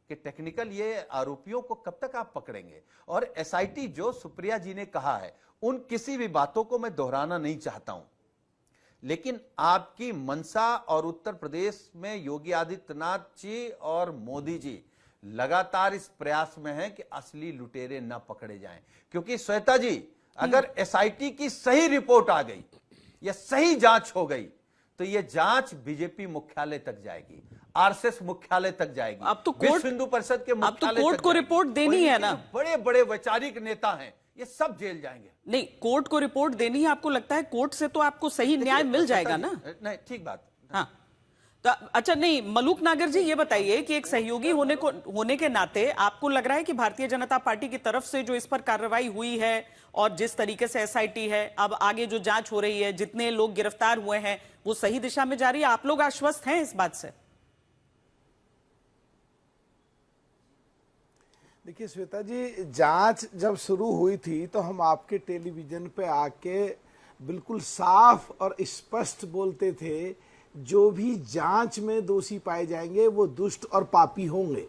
कि टेक्निकल ये आरोपियों को कब तक आप पकड़ेंगे। और एसआईटी जो सुप्रिया जी ने कहा है, उन किसी भी बातों को मैं दोहराना नहीं चाहता हूं, लेकिन आपकी मंशा और उत्तर प्रदेश में योगी आदित्यनाथ जी और मोदी जी लगातार इस प्रयास में हैं कि असली लुटेरे न पकड़े जाएं। क्योंकि श्वेता जी, अगर एसआईटी की सही रिपोर्ट आ गई या सही जांच हो गई तो ये जांच बीजेपी मुख्यालय तक जाएगी, आरएसएस मुख्यालय तक जाएगी, अब तो विश्व हिंदू परिषद के मुख्यालय तक जाएगी। कोर्ट को रिपोर्ट देनी है ना। बड़े बड़े वैचारिक नेता हैं, ये सब जेल जाएंगे। नहीं, कोर्ट को रिपोर्ट देनी है, आपको लगता है कोर्ट से तो आपको सही न्याय मिल जाएगा ना? नहीं, ठीक बात। हाँ, तो अच्छा, नहीं मलूक नागर जी, ये बताइए कि एक सहयोगी होने के नाते आपको लग रहा है कि भारतीय जनता पार्टी की तरफ से जो इस पर कार्रवाई हुई है और जिस तरीके से एसआईटी है, अब आगे जो जांच हो रही है, जितने लोग गिरफ्तार हुए हैं, वो सही दिशा में जा रही है? आप लोग आश्वस्त हैं इस बात से? देखिए श्वेता जी, जांच जब शुरू हुई थी तो हम आपके टेलीविजन पे आके बिल्कुल साफ और स्पष्ट बोलते थे, जो भी जांच में दोषी पाए जाएंगे वो दुष्ट और पापी होंगे,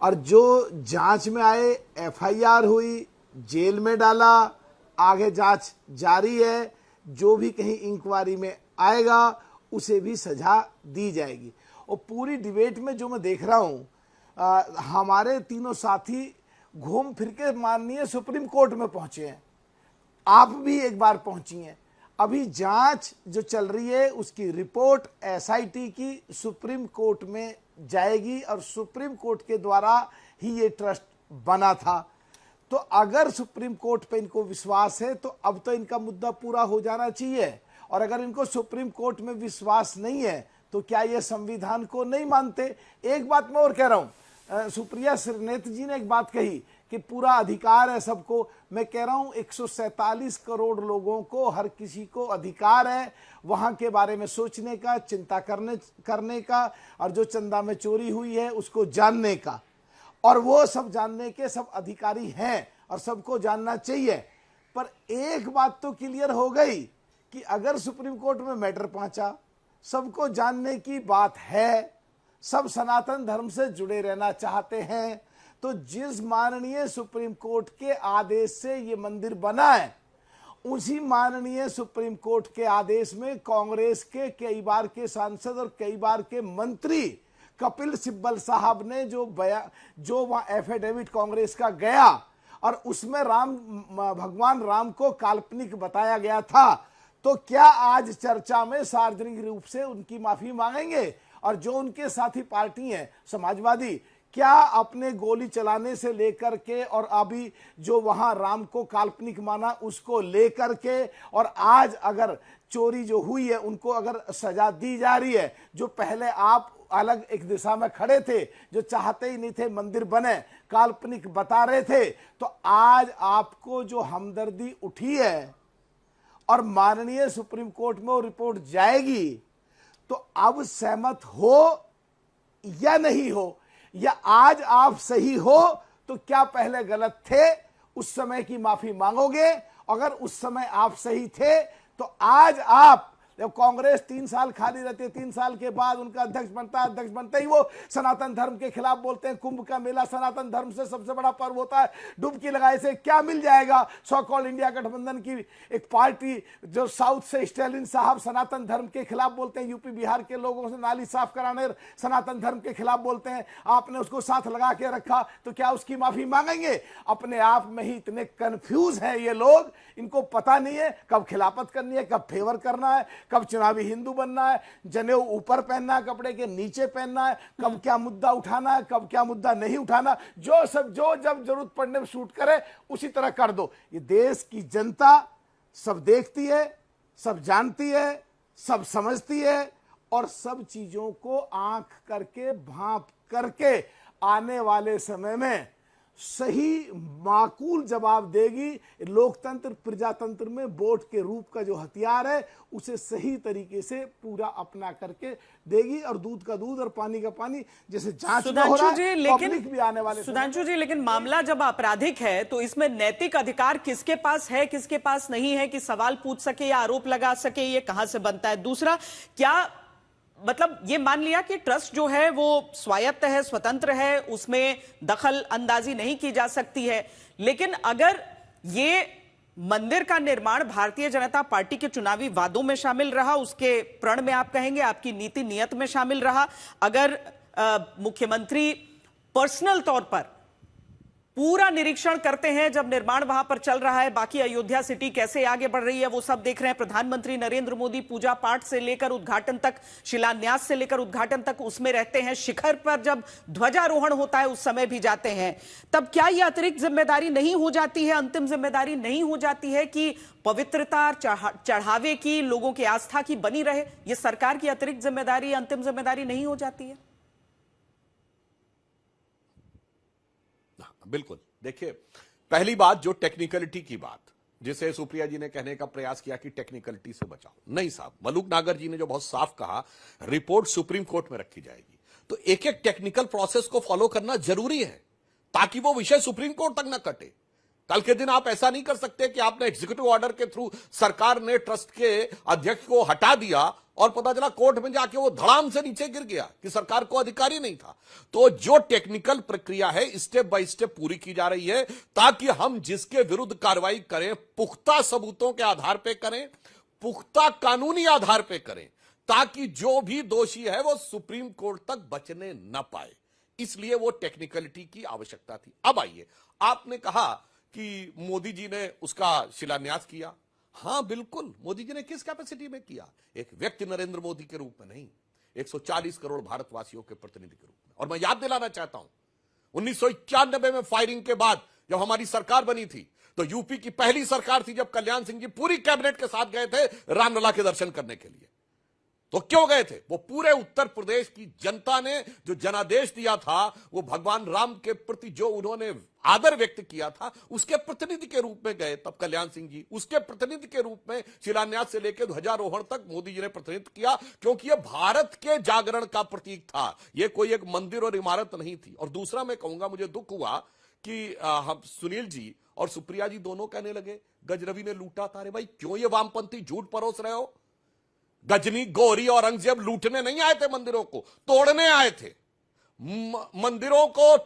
और जो जांच में आए, एफआईआर हुई, जेल में डाला, आगे जांच जारी है, जो भी कहीं इंक्वायरी में आएगा उसे भी सजा दी जाएगी। और पूरी डिबेट में जो मैं देख रहा हूँ, हमारे तीनों साथी घूम फिर के माननीय सुप्रीम कोर्ट में पहुंचे हैं, आप भी एक बार पहुंची हैं। अभी जांच जो चल रही है उसकी रिपोर्ट एसआईटी की सुप्रीम कोर्ट में जाएगी और सुप्रीम कोर्ट के द्वारा ही ये ट्रस्ट बना था। तो अगर सुप्रीम कोर्ट पे इनको विश्वास है तो अब तो इनका मुद्दा पूरा हो जाना चाहिए, और अगर इनको सुप्रीम कोर्ट में विश्वास नहीं है तो क्या ये संविधान को नहीं मानते? एक बात मैं और कह रहा हूं, सुप्रिया श्रीनेत जी ने एक बात कही कि पूरा अधिकार है सबको। मैं कह रहा हूं 147 करोड़ लोगों को, हर किसी को अधिकार है वहां के बारे में सोचने का, चिंता करने का, और जो चंदा में चोरी हुई है उसको जानने का, और वो सब जानने के सब अधिकारी हैं और सबको जानना चाहिए। पर एक बात तो क्लियर हो गई कि अगर सुप्रीम कोर्ट में मैटर पहुंचा, सबको जानने की बात है, सब सनातन धर्म से जुड़े रहना चाहते हैं, तो जिस माननीय सुप्रीम कोर्ट के आदेश से ये मंदिर बना है, उसी माननीय सुप्रीम कोर्ट के आदेश में कांग्रेस के कई बार के सांसद और कई बार के मंत्री कपिल सिब्बल साहब ने जो वहां एफिडेविट कांग्रेस का गया और उसमें भगवान राम को काल्पनिक बताया गया था, तो क्या आज चर्चा में सार्वजनिक रूप से उनकी माफी मांगेंगे? और जो उनके साथी पार्टी हैं समाजवादी, क्या अपने गोली चलाने से लेकर के और अभी जो वहां राम को काल्पनिक माना उसको लेकर के, और आज अगर चोरी जो हुई है उनको अगर सजा दी जा रही है, जो पहले आप अलग एक दिशा में खड़े थे, जो चाहते ही नहीं थे मंदिर बने, काल्पनिक बता रहे थे, तो आज आपको जो हमदर्दी उठी है और माननीय सुप्रीम कोर्ट में वो रिपोर्ट जाएगी, तो अब सहमत हो या नहीं हो, या आज आप सही हो तो क्या पहले गलत थे उस समय की माफी मांगोगे? अगर उस समय आप सही थे तो आज आप जब कांग्रेस 3 साल खाली रहती है, 3 साल के बाद उनका अध्यक्ष बनता है, अध्यक्ष बनते ही वो सनातन धर्म के खिलाफ बोलते हैं। कुंभ का मेला सनातन धर्म से सबसे बड़ा पर्व होता है, डुबकी लगाए से क्या मिल जाएगा। सो कॉल्ड इंडिया गठबंधन की एक पार्टी जो साउथ से स्टालिन साहब सनातन धर्म के खिलाफ बोलते हैं, यूपी बिहार के लोगों से नाली साफ कराने सनातन धर्म के खिलाफ बोलते हैं, आपने उसको साथ लगा के रखा, तो क्या उसकी माफी मांगेंगे? अपने आप में ही इतने कंफ्यूज हैं ये लोग, इनको पता नहीं है कब खिलाफत करनी है, कब फेवर करना है, कब चुनावी हिंदू बनना है, जनेऊ ऊपर पहनना है, कपड़े के नीचे पहनना है, कब क्या मुद्दा उठाना है, कब क्या मुद्दा नहीं उठाना। जो जब जरूरत पड़ने में शूट करे उसी तरह कर दो। ये देश की जनता सब देखती है, सब जानती है, सब समझती है और सब चीजों को आंख करके भांप करके आने वाले समय में सही माकूल जवाब देगी। लोकतंत्र प्रजातंत्र में वोट के रूप का जो हथियार है उसे सही तरीके से पूरा अपना करके देगी, और दूध का दूध और पानी का पानी जैसे जांच में हो रहा है, पब्लिक भी आने वाले। सुधांशु जी, लेकिन मामला जब आपराधिक है तो इसमें नैतिक अधिकार किसके पास है, किसके पास नहीं है कि सवाल पूछ सके या आरोप लगा सके, ये कहां से बनता है? दूसरा, क्या मतलब ये मान लिया कि ट्रस्ट जो है वो स्वायत्त है, स्वतंत्र है, उसमें दखल अंदाजी नहीं की जा सकती है, लेकिन अगर ये मंदिर का निर्माण भारतीय जनता पार्टी के चुनावी वादों में शामिल रहा, उसके प्रण में आप कहेंगे आपकी नीति नियत में शामिल रहा, अगर मुख्यमंत्री पर्सनल तौर पर पूरा निरीक्षण करते हैं जब निर्माण वहां पर चल रहा है, बाकी अयोध्या सिटी कैसे आगे बढ़ रही है वो सब देख रहे हैं, प्रधानमंत्री नरेंद्र मोदी पूजा पाठ से लेकर उद्घाटन तक, शिलान्यास से लेकर उद्घाटन तक उसमें रहते हैं, शिखर पर जब ध्वजारोहण होता है उस समय भी जाते हैं, तब क्या यह अतिरिक्त जिम्मेदारी नहीं हो जाती है, अंतिम जिम्मेदारी नहीं हो जाती है कि पवित्रता चढ़ावे की, लोगों की आस्था की बनी रहे? यह सरकार की अतिरिक्त जिम्मेदारी, अंतिम जिम्मेदारी नहीं हो जाती है? बिल्कुल। देखिए, पहली बात जो टेक्निकलिटी की बात, जिसे सुप्रिया जी ने कहने का प्रयास किया कि टेक्निकलिटी से बचाओ, नहीं साहब, मलूक नागर जी ने जो बहुत साफ कहा, रिपोर्ट सुप्रीम कोर्ट में रखी जाएगी, तो एक एक टेक्निकल प्रोसेस को फॉलो करना जरूरी है ताकि वो विषय सुप्रीम कोर्ट तक न कटे। कल के दिन आप ऐसा नहीं कर सकते कि आपने एग्जीक्यूटिव ऑर्डर के थ्रू सरकार ने ट्रस्ट के अध्यक्ष को हटा दिया और पता चला कोर्ट में जाके वो धड़ाम से नीचे गिर गया कि सरकार को अधिकारी नहीं था। तो जो टेक्निकल प्रक्रिया है स्टेप बाय स्टेप पूरी की जा रही है ताकि हम जिसके विरुद्ध कार्रवाई करें पुख्ता सबूतों के आधार पर करें, पुख्ता कानूनी आधार पर करें, ताकि जो भी दोषी है वो सुप्रीम कोर्ट तक बचने न पाए। इसलिए वो टेक्निकलिटी की आवश्यकता थी। अब आइए, आपने कहा कि मोदी जी ने उसका शिलान्यास किया। हां बिल्कुल, मोदी जी ने किस कैपेसिटी में किया? एक व्यक्ति नरेंद्र मोदी के रूप में नहीं, 140 करोड़ भारतवासियों के प्रतिनिधि के रूप में। और मैं याद दिलाना चाहता हूं 1991 में फायरिंग के बाद जब हमारी सरकार बनी थी तो यूपी की पहली सरकार थी जब कल्याण सिंह जी पूरी कैबिनेट के साथ गए थे रामलला के दर्शन करने के लिए। तो क्यों गए थे? वो पूरे उत्तर प्रदेश की जनता ने जो जनादेश दिया था, वो भगवान राम के प्रति जो उन्होंने आदर व्यक्त किया था, उसके प्रतिनिधि के रूप में गए तब कल्याण सिंह जी, उसके प्रतिनिधि के रूप में शिलान्यास से लेकर ध्वजारोहण तक मोदी जी ने प्रतिनिधित्व किया, क्योंकि यह भारत के जागरण का प्रतीक था, यह कोई एक मंदिर और इमारत नहीं थी। और दूसरा मैं कहूंगा, मुझे दुख हुआ कि हम सुनील जी और सुप्रिया जी दोनों कहने लगे गजरवि ने लूटा था। अरे भाई, क्यों ये वामपंथी झूठ परोस रहे हो? गजनी, गौरी और औरंगजेब लूटने नहीं आए थे, मंदिरों को तोड़ने आए थे, मंदिरों को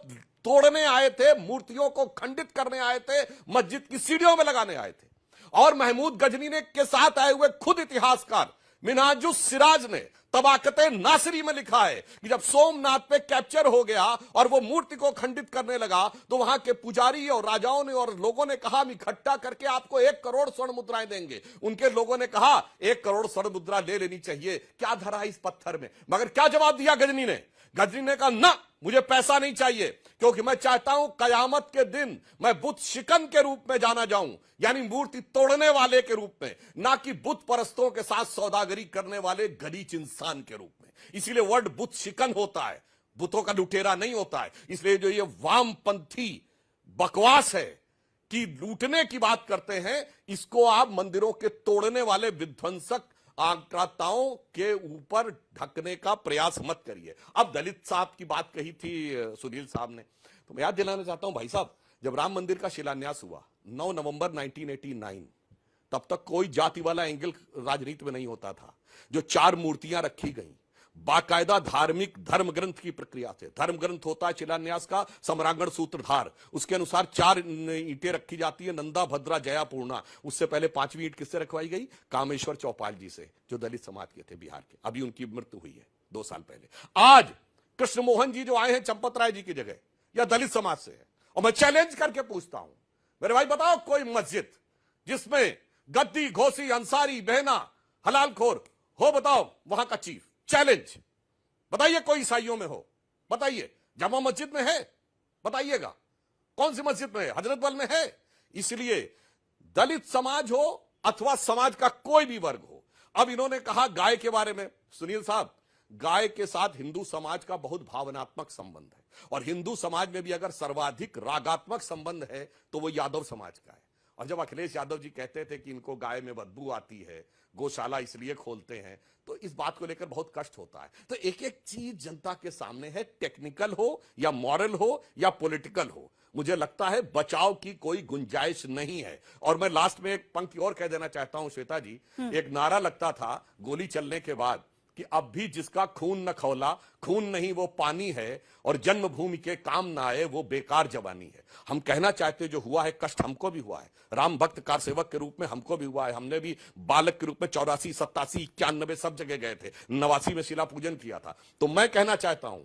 तोड़ने आए थे, मूर्तियों को खंडित करने आए थे, मस्जिद की सीढ़ियों में लगाने आए थे। और महमूद गजनी ने के साथ आए हुए खुद इतिहासकार मिन्हाजुस सिराज ने तबाकते नासिरी में लिखा है कि जब सोमनाथ पे कैप्चर हो गया और वो मूर्ति को खंडित करने लगा तो वहां के पुजारी और राजाओं ने और लोगों ने कहा हम इकट्ठा करके आपको 1 करोड़ स्वर्ण मुद्राएं देंगे। उनके लोगों ने कहा 1 करोड़ स्वर्ण मुद्रा ले लेनी चाहिए, क्या धरा इस पत्थर में? मगर क्या जवाब दिया गजनी ने? गजनी ने कहा ना, मुझे पैसा नहीं चाहिए, क्योंकि मैं चाहता हूं कयामत के दिन मैं बुत शिकन के रूप में जाना जाऊं, यानी मूर्ति तोड़ने वाले के रूप में, ना कि बुत परस्तों के साथ सौदागरी करने वाले गलीच इंसान के रूप में। इसीलिए वर्ड बुत शिकन होता है, बुतों का लुटेरा नहीं होता है। इसलिए जो ये वामपंथी बकवास है कि लूटने की बात करते हैं, इसको आप मंदिरों के तोड़ने वाले विध्वंसक आक्रांताओं के ऊपर ढकने का प्रयास मत करिए। अब दलित साहब की बात कही थी सुनील साहब ने, तो मैं याद दिलाना चाहता हूं भाई साहब, जब राम मंदिर का शिलान्यास हुआ 9 नवंबर 1989, तब तक कोई जाति वाला एंगल राजनीति में नहीं होता था। जो 4 मूर्तियां रखी गई बाकायदा धार्मिक धर्म ग्रंथ की प्रक्रिया से, धर्म ग्रंथ होता है शिलान्यास का सम्रांगण सूत्रधार, उसके अनुसार 4 ईंटें रखी जाती है, नंदा भद्रा जया पूर्णा। उससे पहले 5वीं ईंट किससे रखवाई गई? कामेश्वर चौपाल जी से, जो दलित समाज के थे बिहार के। अभी उनकी मृत्यु हुई है 2 साल पहले। आज कृष्ण मोहन जी जो आए हैं चंपत राय जी की जगह, या दलित समाज से है। और मैं चैलेंज करके पूछता हूं, मेरे भाई बताओ कोई मस्जिद जिसमें गद्दी, घोसी, अंसारी, बहना, हलालखोर हो, बताओ वहां का चीफ। चैलेंज बताइए, कोई ईसाइयों में हो बताइए, जामा मस्जिद में है बताइएगा, कौन सी मस्जिद में है? हजरतबल में है। इसलिए दलित समाज हो अथवा समाज का कोई भी वर्ग हो, अब इन्होंने कहा गाय के बारे में, सुनील साहब, गाय के साथ हिंदू समाज का बहुत भावनात्मक संबंध है, और हिंदू समाज में भी अगर सर्वाधिक रागात्मक संबंध है तो वो यादव समाज का है। और जब अखिलेश यादव जी कहते थे कि इनको गाय में बदबू आती है, गौशाला इसलिए खोलते हैं, तो इस बात को लेकर बहुत कष्ट होता है। तो एक एक चीज जनता के सामने है, टेक्निकल हो या मॉरल हो या पॉलिटिकल हो, मुझे लगता है बचाव की कोई गुंजाइश नहीं है। और मैं लास्ट में एक पंक्ति और कह देना चाहता हूं श्वेता जी, एक नारा लगता था गोली चलने के बाद कि अब भी जिसका खून न खौला, खून नहीं वो पानी है, और जन्मभूमि के काम ना आए वो बेकार जवानी है। हम कहना चाहते जो हुआ है, कष्ट हमको भी हुआ है, राम भक्त कार सेवक के रूप में हमको भी हुआ है। हमने भी बालक के रूप में 84, 87, 91 सब जगह गए थे, 89 में शिला पूजन किया था। तो मैं कहना चाहता हूं,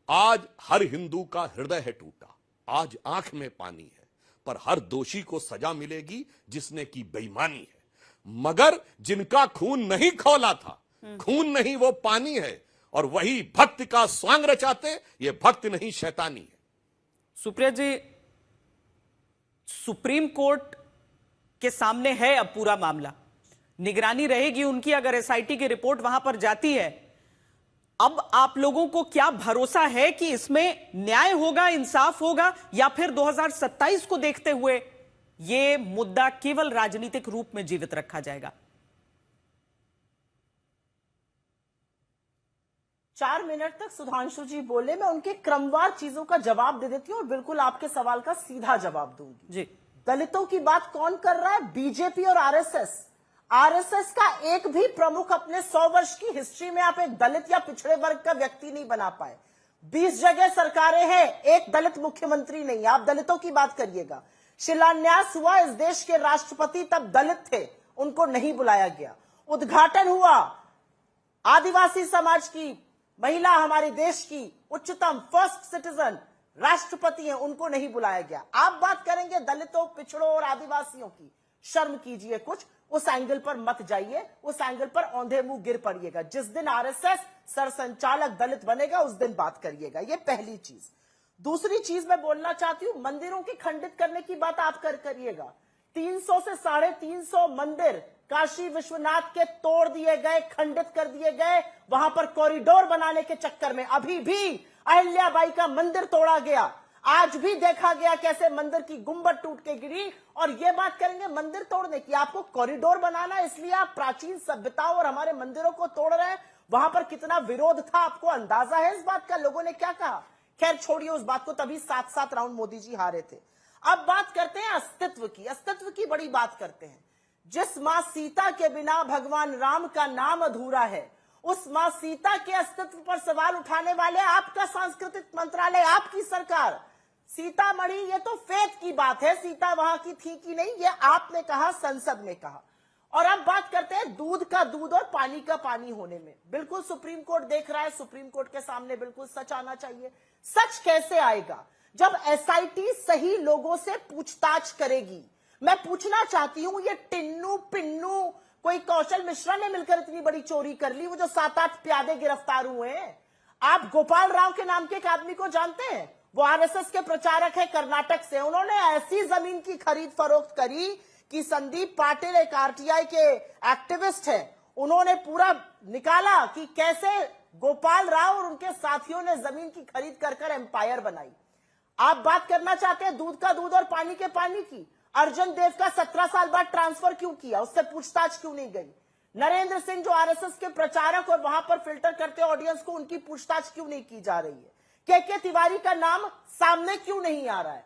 आज हर हिंदू का हृदय है टूटा, आज आंख में पानी है, पर हर दोषी को सजा मिलेगी जिसने की बेईमानी है। मगर जिनका खून नहीं खौला था, खून नहीं वो पानी है, और वही भक्त का स्वांग रचाते, ये भक्त नहीं शैतानी है। सुप्रिया जी, सुप्रीम कोर्ट के सामने है अब पूरा मामला, निगरानी रहेगी उनकी, अगर एसआईटी की रिपोर्ट वहां पर जाती है। अब आप लोगों को क्या भरोसा है कि इसमें न्याय होगा, इंसाफ होगा, या फिर 2027 को देखते हुए यह मुद्दा केवल राजनीतिक रूप में जीवित रखा जाएगा? 4 मिनट तक सुधांशु जी बोले, मैं उनके क्रमवार चीजों का जवाब दे देती हूं और बिल्कुल आपके सवाल का सीधा जवाब दूंगी। जी, दलितों की बात कौन कर रहा है? बीजेपी और आरएसएस। आरएसएस का एक भी प्रमुख अपने 100 वर्ष की हिस्ट्री में आप एक दलित या पिछड़े वर्ग का व्यक्ति नहीं बना पाए। 20 जगह सरकारें हैं, एक दलित मुख्यमंत्री नहीं। आप दलितों की बात करिएगा, शिलान्यास हुआ, इस देश के राष्ट्रपति तब दलित थे, उनको नहीं बुलाया गया। उद्घाटन हुआ, आदिवासी समाज की महिला, हमारे देश की उच्चतम फर्स्ट सिटीजन राष्ट्रपति हैं, उनको नहीं बुलाया गया। आप बात करेंगे दलितों, पिछड़ों और आदिवासियों की, शर्म कीजिए कुछ, उस एंगल पर मत जाइए, उस एंगल पर औंधे मुंह गिर पड़िएगा। जिस दिन आरएसएस सरसंचालक दलित बनेगा उस दिन बात करिएगा। ये पहली चीज। दूसरी चीज मैं बोलना चाहती हूं, मंदिरों की खंडित करने की बात आप करिएगा। 300 से 350 मंदिर काशी विश्वनाथ के तोड़ दिए गए, खंडित कर दिए गए, वहां पर कॉरिडोर बनाने के चक्कर में। अभी भी अहिल्याबाई का मंदिर तोड़ा गया, आज भी देखा गया कैसे मंदिर की गुंबद टूट के गिरी। और ये बात करेंगे मंदिर तोड़ने की, आपको कॉरिडोर बनाना, इसलिए आप प्राचीन सभ्यताओं और हमारे मंदिरों को तोड़ रहे हैं। वहां पर कितना विरोध था, आपको अंदाजा है इस बात का? लोगों ने क्या कहा? खैर छोड़िए उस बात को, तभी 7-7 राउंड मोदी जी हारे थे। अब बात करते हैं अस्तित्व की। अस्तित्व की बड़ी बात करते हैं। जिस मां सीता के बिना भगवान राम का नाम अधूरा है, उस मां सीता के अस्तित्व पर सवाल उठाने वाले आपका सांस्कृतिक मंत्रालय, आपकी सरकार। सीतामढ़ी, ये तो फेथ की बात है, सीता वहां की थी कि नहीं, ये आपने कहा, संसद में कहा। और अब बात करते हैं दूध का दूध और पानी का पानी होने में। बिल्कुल सुप्रीम कोर्ट देख रहा है, सुप्रीम कोर्ट के सामने बिल्कुल सच आना चाहिए। सच कैसे आएगा? जब एसआईटी सही लोगों से पूछताछ करेगी। मैं पूछना चाहती हूं, ये टिन्नू पिन्नू कोई कौशल मिश्रा ने मिलकर इतनी बड़ी चोरी कर ली, वो जो 7-8 प्यादे गिरफ्तार हुए हैं। आप गोपाल राव के नाम के एक आदमी को जानते हैं? वो आरएसएस के प्रचारक है, कर्नाटक से। उन्होंने ऐसी जमीन की खरीद फरोख्त करी कि संदीप पाटिल एक आरटीआई के एक्टिविस्ट है, उन्होंने पूरा निकाला कि कैसे गोपाल राव और उनके साथियों ने जमीन की खरीद कर एम्पायर बनाई। आप बात करना चाहते हैं दूध का दूध और पानी के पानी की? अर्जुन देव का 17 साल बाद ट्रांसफर क्यों किया? उससे पूछताछ क्यों नहीं गई? नरेंद्र सिंह जो आरएसएस के प्रचारक और वहां पर फिल्टर करते ऑडियंस को, उनकी पूछताछ क्यों नहीं की जा रही है? के तिवारी का नाम सामने क्यों नहीं आ रहा है?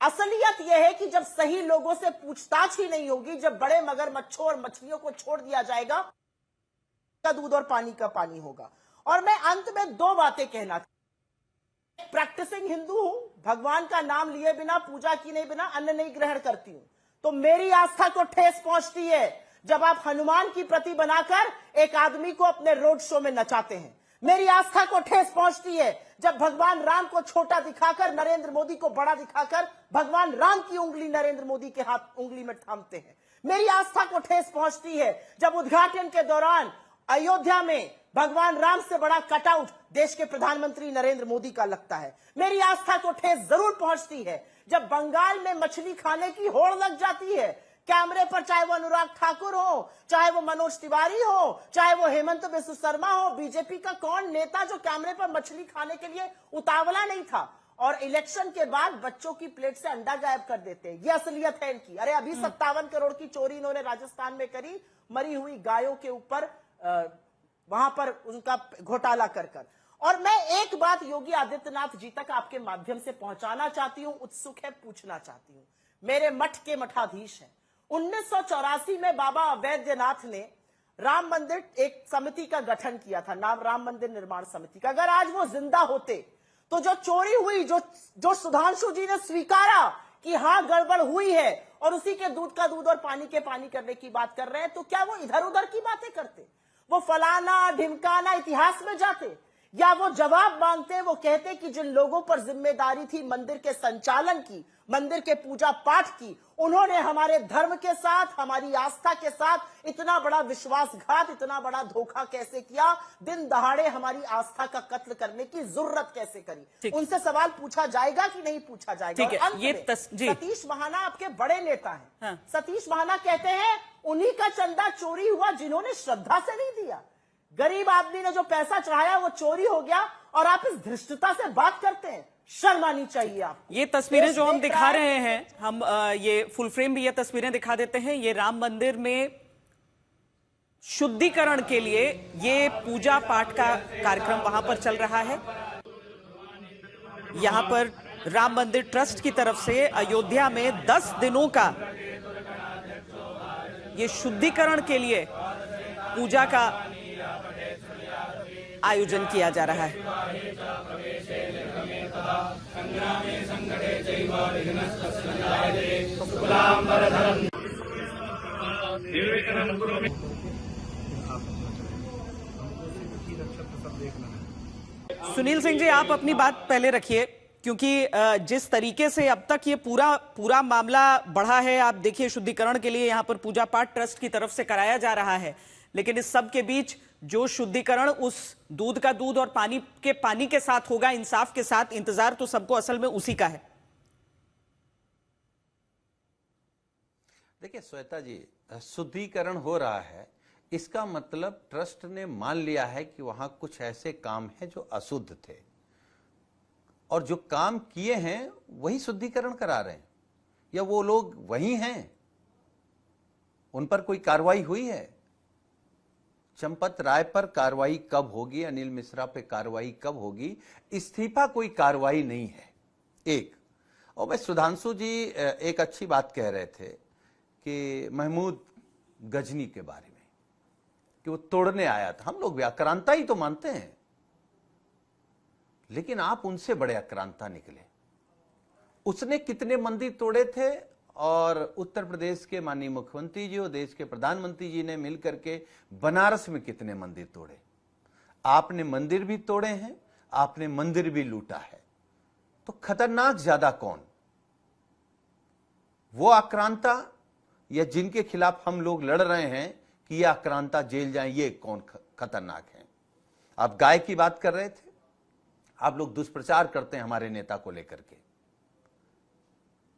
असलियत यह है कि जब सही लोगों से पूछताछ ही नहीं होगी, जब बड़े मगरमच्छों और मछलियों को छोड़ दिया जाएगा, का दूध और पानी का पानी होगा। और मैं अंत में दो बातें कहना चाहती हूं। प्रैक्टिसिंग हिंदू हूं, भगवान का नाम लिए बिना, पूजा की नहीं बिना अन्न नहीं ग्रहण करती हूं, तो मेरी आस्था को ठेस पहुंचती है जब आप हनुमान की प्रति बनाकर एक आदमी को अपने रोड शो में नचाते हैं। मेरी आस्था को ठेस पहुंचती है जब भगवान राम को छोटा दिखाकर, नरेंद्र मोदी को बड़ा दिखाकर भगवान राम की उंगली नरेंद्र मोदी के हाथ उंगली में थामते हैं। मेरी आस्था को ठेस पहुंचती है जब उद्घाटन के दौरान अयोध्या में भगवान राम से बड़ा कटआउट देश के प्रधानमंत्री नरेंद्र मोदी का लगता है। मेरी आस्था को ठेस जरूर पहुंचती है जब बंगाल में मछली खाने की होड़ लग जाती है, कैमरे पर, चाहे वो अनुराग ठाकुर हो, चाहे वो मनोज तिवारी हो, चाहे वो हेमंत बिस्व शर्मा हो, बीजेपी का कौन नेता जो कैमरे पर मछली खाने के लिए उतावला नहीं था, और इलेक्शन के बाद बच्चों की प्लेट से अंडा गायब कर देते हैं। ये असलियत है इनकी। अरे अभी 57 करोड़ की चोरी इन्होंने राजस्थान में करी, मरी हुई गायों के ऊपर वहां पर उनका घोटाला कर। और मैं एक बात योगी आदित्यनाथ जी तक आपके माध्यम से पहुंचाना चाहती हूं, उत्सुक है, पूछना चाहती हूं। मेरे मठ के मठाधीश हैं, 1984 में बाबा अवैधनाथ ने राम मंदिर एक समिति का गठन किया था, नाम राम मंदिर निर्माण समिति का। अगर आज वो जिंदा होते तो जो चोरी हुई, जो सुधांशु जी ने स्वीकारा कि हां गड़बड़ हुई है और उसी के दूध का दूध और पानी के पानी करने की बात कर रहे हैं, तो क्या वो इधर उधर की बातें करते? वो फलाना ढिमकाना इतिहास में जाते, या वो जवाब मांगते? वो कहते कि जिन लोगों पर जिम्मेदारी थी मंदिर के संचालन की, मंदिर के पूजा पाठ की, उन्होंने हमारे धर्म के साथ, हमारी आस्था के साथ इतना बड़ा विश्वासघात, इतना बड़ा धोखा कैसे किया? दिन दहाड़े हमारी आस्था का कत्ल करने की जरूरत कैसे करी? उनसे सवाल पूछा जाएगा कि नहीं पूछा जाएगा? ठीक है, ये सतीश महाना आपके बड़े नेता हैं। हाँ। सतीश महाना कहते हैं उन्हीं का चंदा चोरी हुआ जिन्होंने श्रद्धा से नहीं दिया। गरीब आदमी ने जो पैसा चढ़ाया वो चोरी हो गया, और आप इस धृष्टता से बात करते हैं। शर्म आनी चाहिए आप। ये तस्वीरें जो हम दिखा रहे हैं, हम ये फुल फ्रेम भी ये तस्वीरें दिखा देते हैं। ये राम मंदिर में शुद्धिकरण के लिए ये पूजा पाठ का कार्यक्रम वहां पर चल रहा है। यहां पर राम मंदिर ट्रस्ट की तरफ से अयोध्या में 10 दिनों का ये शुद्धिकरण के लिए पूजा का आयोजन किया जा रहा है। सुनील सिंह जी, आप अपनी बात पहले रखिए, क्योंकि जिस तरीके से अब तक ये पूरा मामला बढ़ा है, आप देखिए शुद्धिकरण के लिए यहां पर पूजा पाठ ट्रस्ट की तरफ से कराया जा रहा है, लेकिन इस सब के बीच जो शुद्धिकरण उस दूध का दूध और पानी के साथ होगा, इंसाफ के साथ, इंतजार तो सबको असल में उसी का है। देखिए श्वेता जी, शुद्धिकरण हो रहा है, इसका मतलब ट्रस्ट ने मान लिया है कि वहां कुछ ऐसे काम हैं जो अशुद्ध थे, और जो काम किए हैं वही शुद्धिकरण करा रहे हैं, या वो लोग वही हैं, उन पर कोई कार्रवाई हुई है? चंपत राय पर कार्रवाई कब होगी, अनिल मिश्रा पे कार्रवाई कब होगी? इस्तीफा कोई कार्रवाई नहीं है। एक और मैं, सुधांशु जी एक अच्छी बात कह रहे थे कि महमूद गजनी के बारे में, कि वो तोड़ने आया था। हम लोग भी आक्रांता ही तो मानते हैं, लेकिन आप उनसे बड़े आक्रांता निकले। उसने कितने मंदिर तोड़े थे, और उत्तर प्रदेश के माननीय मुख्यमंत्री जी और देश के प्रधानमंत्री जी ने मिलकर के बनारस में कितने मंदिर तोड़े? आपने मंदिर भी तोड़े हैं, आपने मंदिर भी लूटा है, तो खतरनाक ज्यादा कौन? वो आक्रांता, या जिनके खिलाफ हम लोग लड़ रहे हैं कि ये आक्रांता जेल जाएं, ये कौन खतरनाक है? आप गाय की बात कर रहे थे, आप लोग दुष्प्रचार करते हैं हमारे नेता को लेकर के,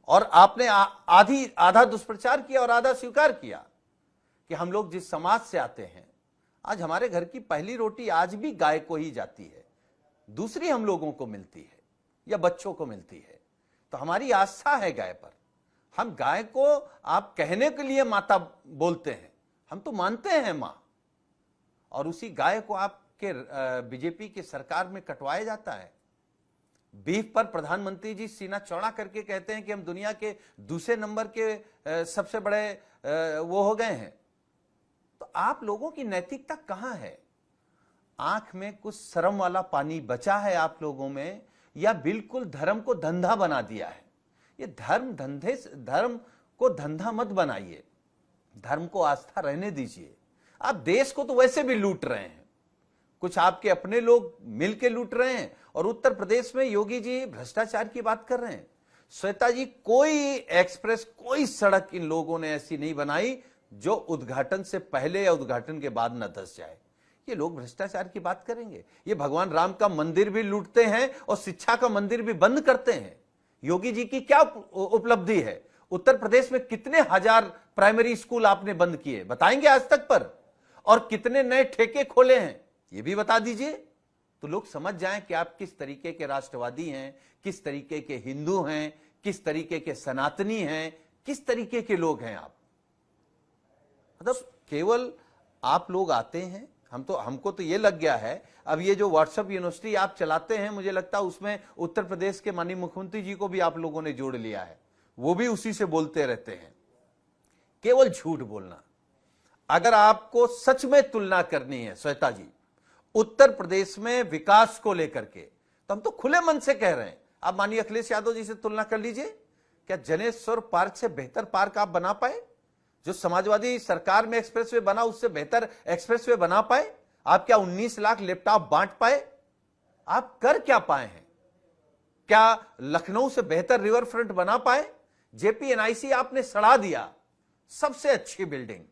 और आपने आधा दुष्प्रचार किया और आधा स्वीकार किया कि हम लोग जिस समाज से आते हैं, आज हमारे घर की पहली रोटी आज भी गाय को ही जाती है, दूसरी हम लोगों को मिलती है या बच्चों को मिलती है। तो हमारी आस्था है गाय पर। हम गाय को आप कहने के लिए माता बोलते हैं, हम तो मानते हैं मां, और उसी गाय को आपके बीजेपी की सरकार में कटवाया जाता है। बीफ पर प्रधानमंत्री जी सीना चौड़ा करके कहते हैं कि हम दुनिया के दूसरे नंबर के सबसे बड़े वो हो गए हैं। तो आप लोगों की नैतिकता कहां है? आंख में कुछ शर्म वाला पानी बचा है आप लोगों में, या बिल्कुल धर्म को धंधा बना दिया है? ये धर्म को धंधा मत बनाइए, धर्म को आस्था रहने दीजिए। आप देश को तो वैसे भी लूट रहे हैं, कुछ आपके अपने लोग मिलके लूट रहे हैं, और उत्तर प्रदेश में योगी जी भ्रष्टाचार की बात कर रहे हैं। श्वेता जी, कोई एक्सप्रेस, कोई सड़क इन लोगों ने ऐसी नहीं बनाई जो उद्घाटन से पहले या उद्घाटन के बाद न धंस जाए। ये लोग भ्रष्टाचार की बात करेंगे? ये भगवान राम का मंदिर भी लूटते हैं और शिक्षा का मंदिर भी बंद करते हैं। योगी जी की क्या उपलब्धि है? उत्तर प्रदेश में कितने हजार प्राइमरी स्कूल आपने बंद किए, बताएंगे आज तक पर? और कितने नए ठेके खोले हैं, ये भी बता दीजिए, तो लोग समझ जाएं कि आप किस तरीके के राष्ट्रवादी हैं, किस तरीके के हिंदू हैं, किस तरीके के सनातनी हैं, किस तरीके के लोग हैं आप। मतलब केवल आप लोग आते हैं, हमको तो ये लग गया है, अब ये जो व्हाट्सएप यूनिवर्सिटी आप चलाते हैं, मुझे लगता है उसमें उत्तर प्रदेश के माननीय मुख्यमंत्री जी को भी आप लोगों ने जोड़ लिया है, वो भी उसी से बोलते रहते हैं। केवल झूठ बोलना। अगर आपको सच में तुलना करनी है श्वेता जी उत्तर प्रदेश में विकास को लेकर के, तो हम तो खुले मन से कह रहे हैं, आप माननीय अखिलेश यादव जी से तुलना कर लीजिए। क्या जनेश्वर पार्क से बेहतर पार्क आप बना पाए? जो समाजवादी सरकार में एक्सप्रेसवे बना, उससे बेहतर एक्सप्रेसवे बना पाए? आप क्या 19 लाख लैपटॉप बांट पाए? आप कर क्या पाए हैं? क्या लखनऊ से बेहतर रिवर फ्रंट बना पाए? जेपीएनआईसी आपने सड़ा दिया, सबसे अच्छी बिल्डिंग।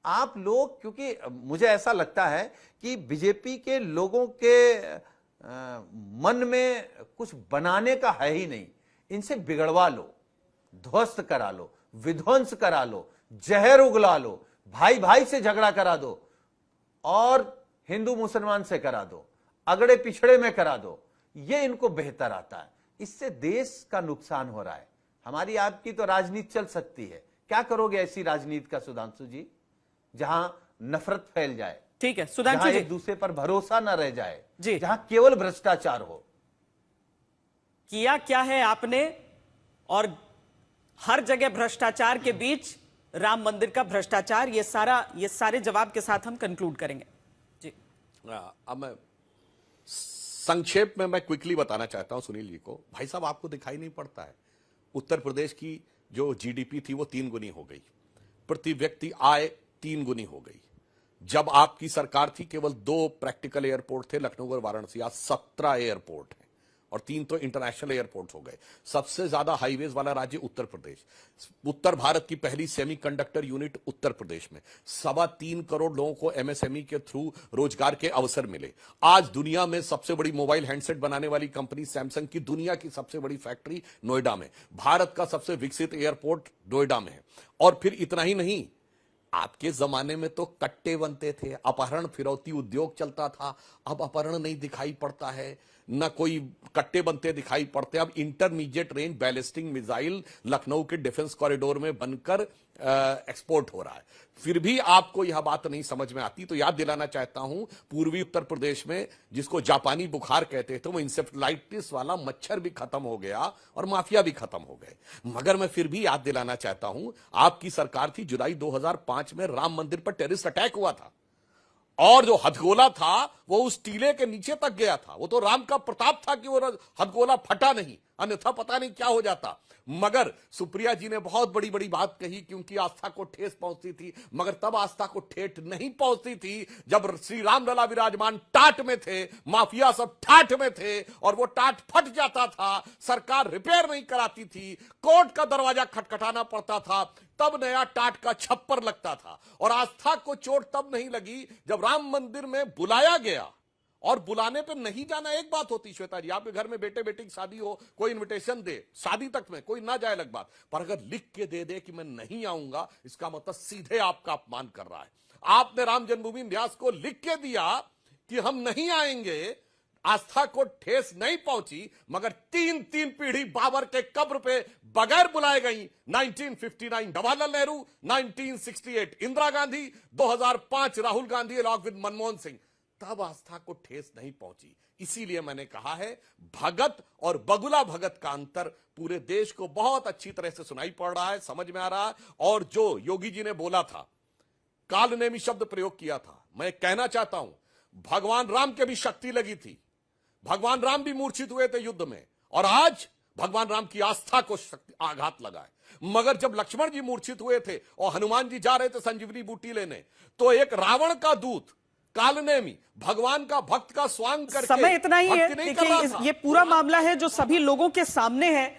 आप लोग, क्योंकि मुझे ऐसा लगता है कि बीजेपी के लोगों के मन में कुछ बनाने का है ही नहीं, इनसे बिगड़वा लो, ध्वस्त करा लो, विध्वंस करा लो, जहर उगला लो, भाई भाई से झगड़ा करा दो, और हिंदू मुसलमान से करा दो, अगड़े पिछड़े में करा दो, ये इनको बेहतर आता है। इससे देश का नुकसान हो रहा है। हमारी आपकी तो राजनीति चल सकती है, क्या करोगे ऐसी राजनीति का सुधांशु जी, जहां नफरत फैल जाए? ठीक है सुधांशु जी, एक दूसरे पर भरोसा न रह जाए जी, जहां केवल भ्रष्टाचार हो। किया क्या है आपने, और हर जगह भ्रष्टाचार के बीच राम मंदिर का भ्रष्टाचार, ये सारे जवाब के साथ हम कंक्लूड करेंगे जी। अब मैं संक्षेप में मैं क्विकली बताना चाहता हूं सुनील जी को। भाई साहब, आपको दिखाई नहीं पड़ता है, उत्तर प्रदेश की जो जीडीपी थी वो 3 गुनी हो गई, प्रति व्यक्ति आय 3 गुनी हो गई। जब आपकी सरकार थी केवल 2 प्रैक्टिकल एयरपोर्ट थे, लखनऊ और वाराणसी। आज 17 एयरपोर्ट हैं, और 3 तो इंटरनेशनल एयरपोर्ट हो गए। सबसे ज्यादा हाईवेज वाला राज्य उत्तर प्रदेश। उत्तर भारत की पहली सेमीकंडक्टर यूनिट उत्तर प्रदेश में। 3.25 करोड़ लोगों को एमएसएमई के थ्रू रोजगार के अवसर मिले। आज दुनिया में सबसे बड़ी मोबाइल हैंडसेट बनाने वाली कंपनी सैमसंग की दुनिया की सबसे बड़ी फैक्ट्री नोएडा में। भारत का सबसे विकसित एयरपोर्ट नोएडा में है। और फिर इतना ही नहीं, आपके जमाने में तो कट्टे बनते थे, अपहरण फिरौती उद्योग चलता था। अब अपहरण नहीं दिखाई पड़ता है, न कोई कट्टे बनते दिखाई पड़ते। अब intermediate range ballistic missile Lucknow के डिफेंस कॉरिडोर में बनकर एक्सपोर्ट हो रहा है। फिर भी आपको यह बात नहीं समझ में आती। तो याद दिलाना चाहता हूं, पूर्वी उत्तर प्रदेश में जिसको जापानी बुखार कहते थे, वो इंसेफ्लाइटिस वाला मच्छर भी खत्म हो गया और माफिया भी खत्म हो गए। मगर मैं फिर भी याद दिलाना चाहता हूं, आपकी सरकार थी, जुलाई 2005 में राम मंदिर पर टेररिस्ट अटैक हुआ था, और जो हथगोला था वो उस टीले के नीचे तक गया था। वो तो राम का प्रताप था कि वो हथगोला फटा नहीं, अन्यथा पता नहीं क्या हो जाता। मगर सुप्रिया जी ने बहुत बड़ी बड़ी बात कही, क्योंकि आस्था को ठेस पहुंचती थी। मगर तब आस्था को ठेठ नहीं पहुंचती थी जब श्री राम लला विराजमान टाट में थे, माफिया सब ठाठ में थे, और वो टाट फट जाता था, सरकार रिपेयर नहीं कराती थी, कोर्ट का दरवाजा खटखटाना पड़ता था, तब नया टाट का छप्पर लगता था। और आस्था को चोट तब नहीं लगी जब राम मंदिर में बुलाया गया। और बुलाने पे नहीं जाना एक बात होती श्वेता जी, आपके घर में बेटे बेटी की शादी हो, कोई इनविटेशन दे, शादी तक में कोई ना जाए अलग बात, पर अगर लिख के दे दे कि मैं नहीं आऊंगा, इसका मतलब सीधे आपका अपमान कर रहा है। आपने राम जन्मभूमि न्यास को लिख के दिया कि हम नहीं आएंगे, आस्था को ठेस नहीं पहुंची, मगर 3 पीढ़ी बाबर के कब्र पे बगैर बुलाए गई। 1959 जवाहरलाल नेहरू, 1968 इंदिरा गांधी, 2005 राहुल गांधी अलॉन्ग विद मनमोहन सिंह। तब आस्था को ठेस नहीं पहुंची, इसीलिए मैंने कहा है भगत और बगुला भगत का अंतर पूरे देश को बहुत अच्छी तरह से सुनाई पड़ रहा है, समझ में आ रहा है। और जो योगी जी ने बोला था, कालनेमी शब्द प्रयोग किया था, मैं कहना चाहता हूं भगवान राम के भी शक्ति लगी थी, भगवान राम भी मूर्छित हुए थे युद्ध में, और आज भगवान राम की आस्था को आघात लगा है। मगर जब लक्ष्मण जी मूर्छित हुए थे और हनुमान जी जा रहे थे संजीवनी बूटी लेने, तो एक रावण का दूत कालनेमी भगवान का भक्त का स्वांग करके समय इतना ही है। भक्ति नहीं कर देखिए रहा था। ये पूरा मामला है जो सभी लोगों के सामने है।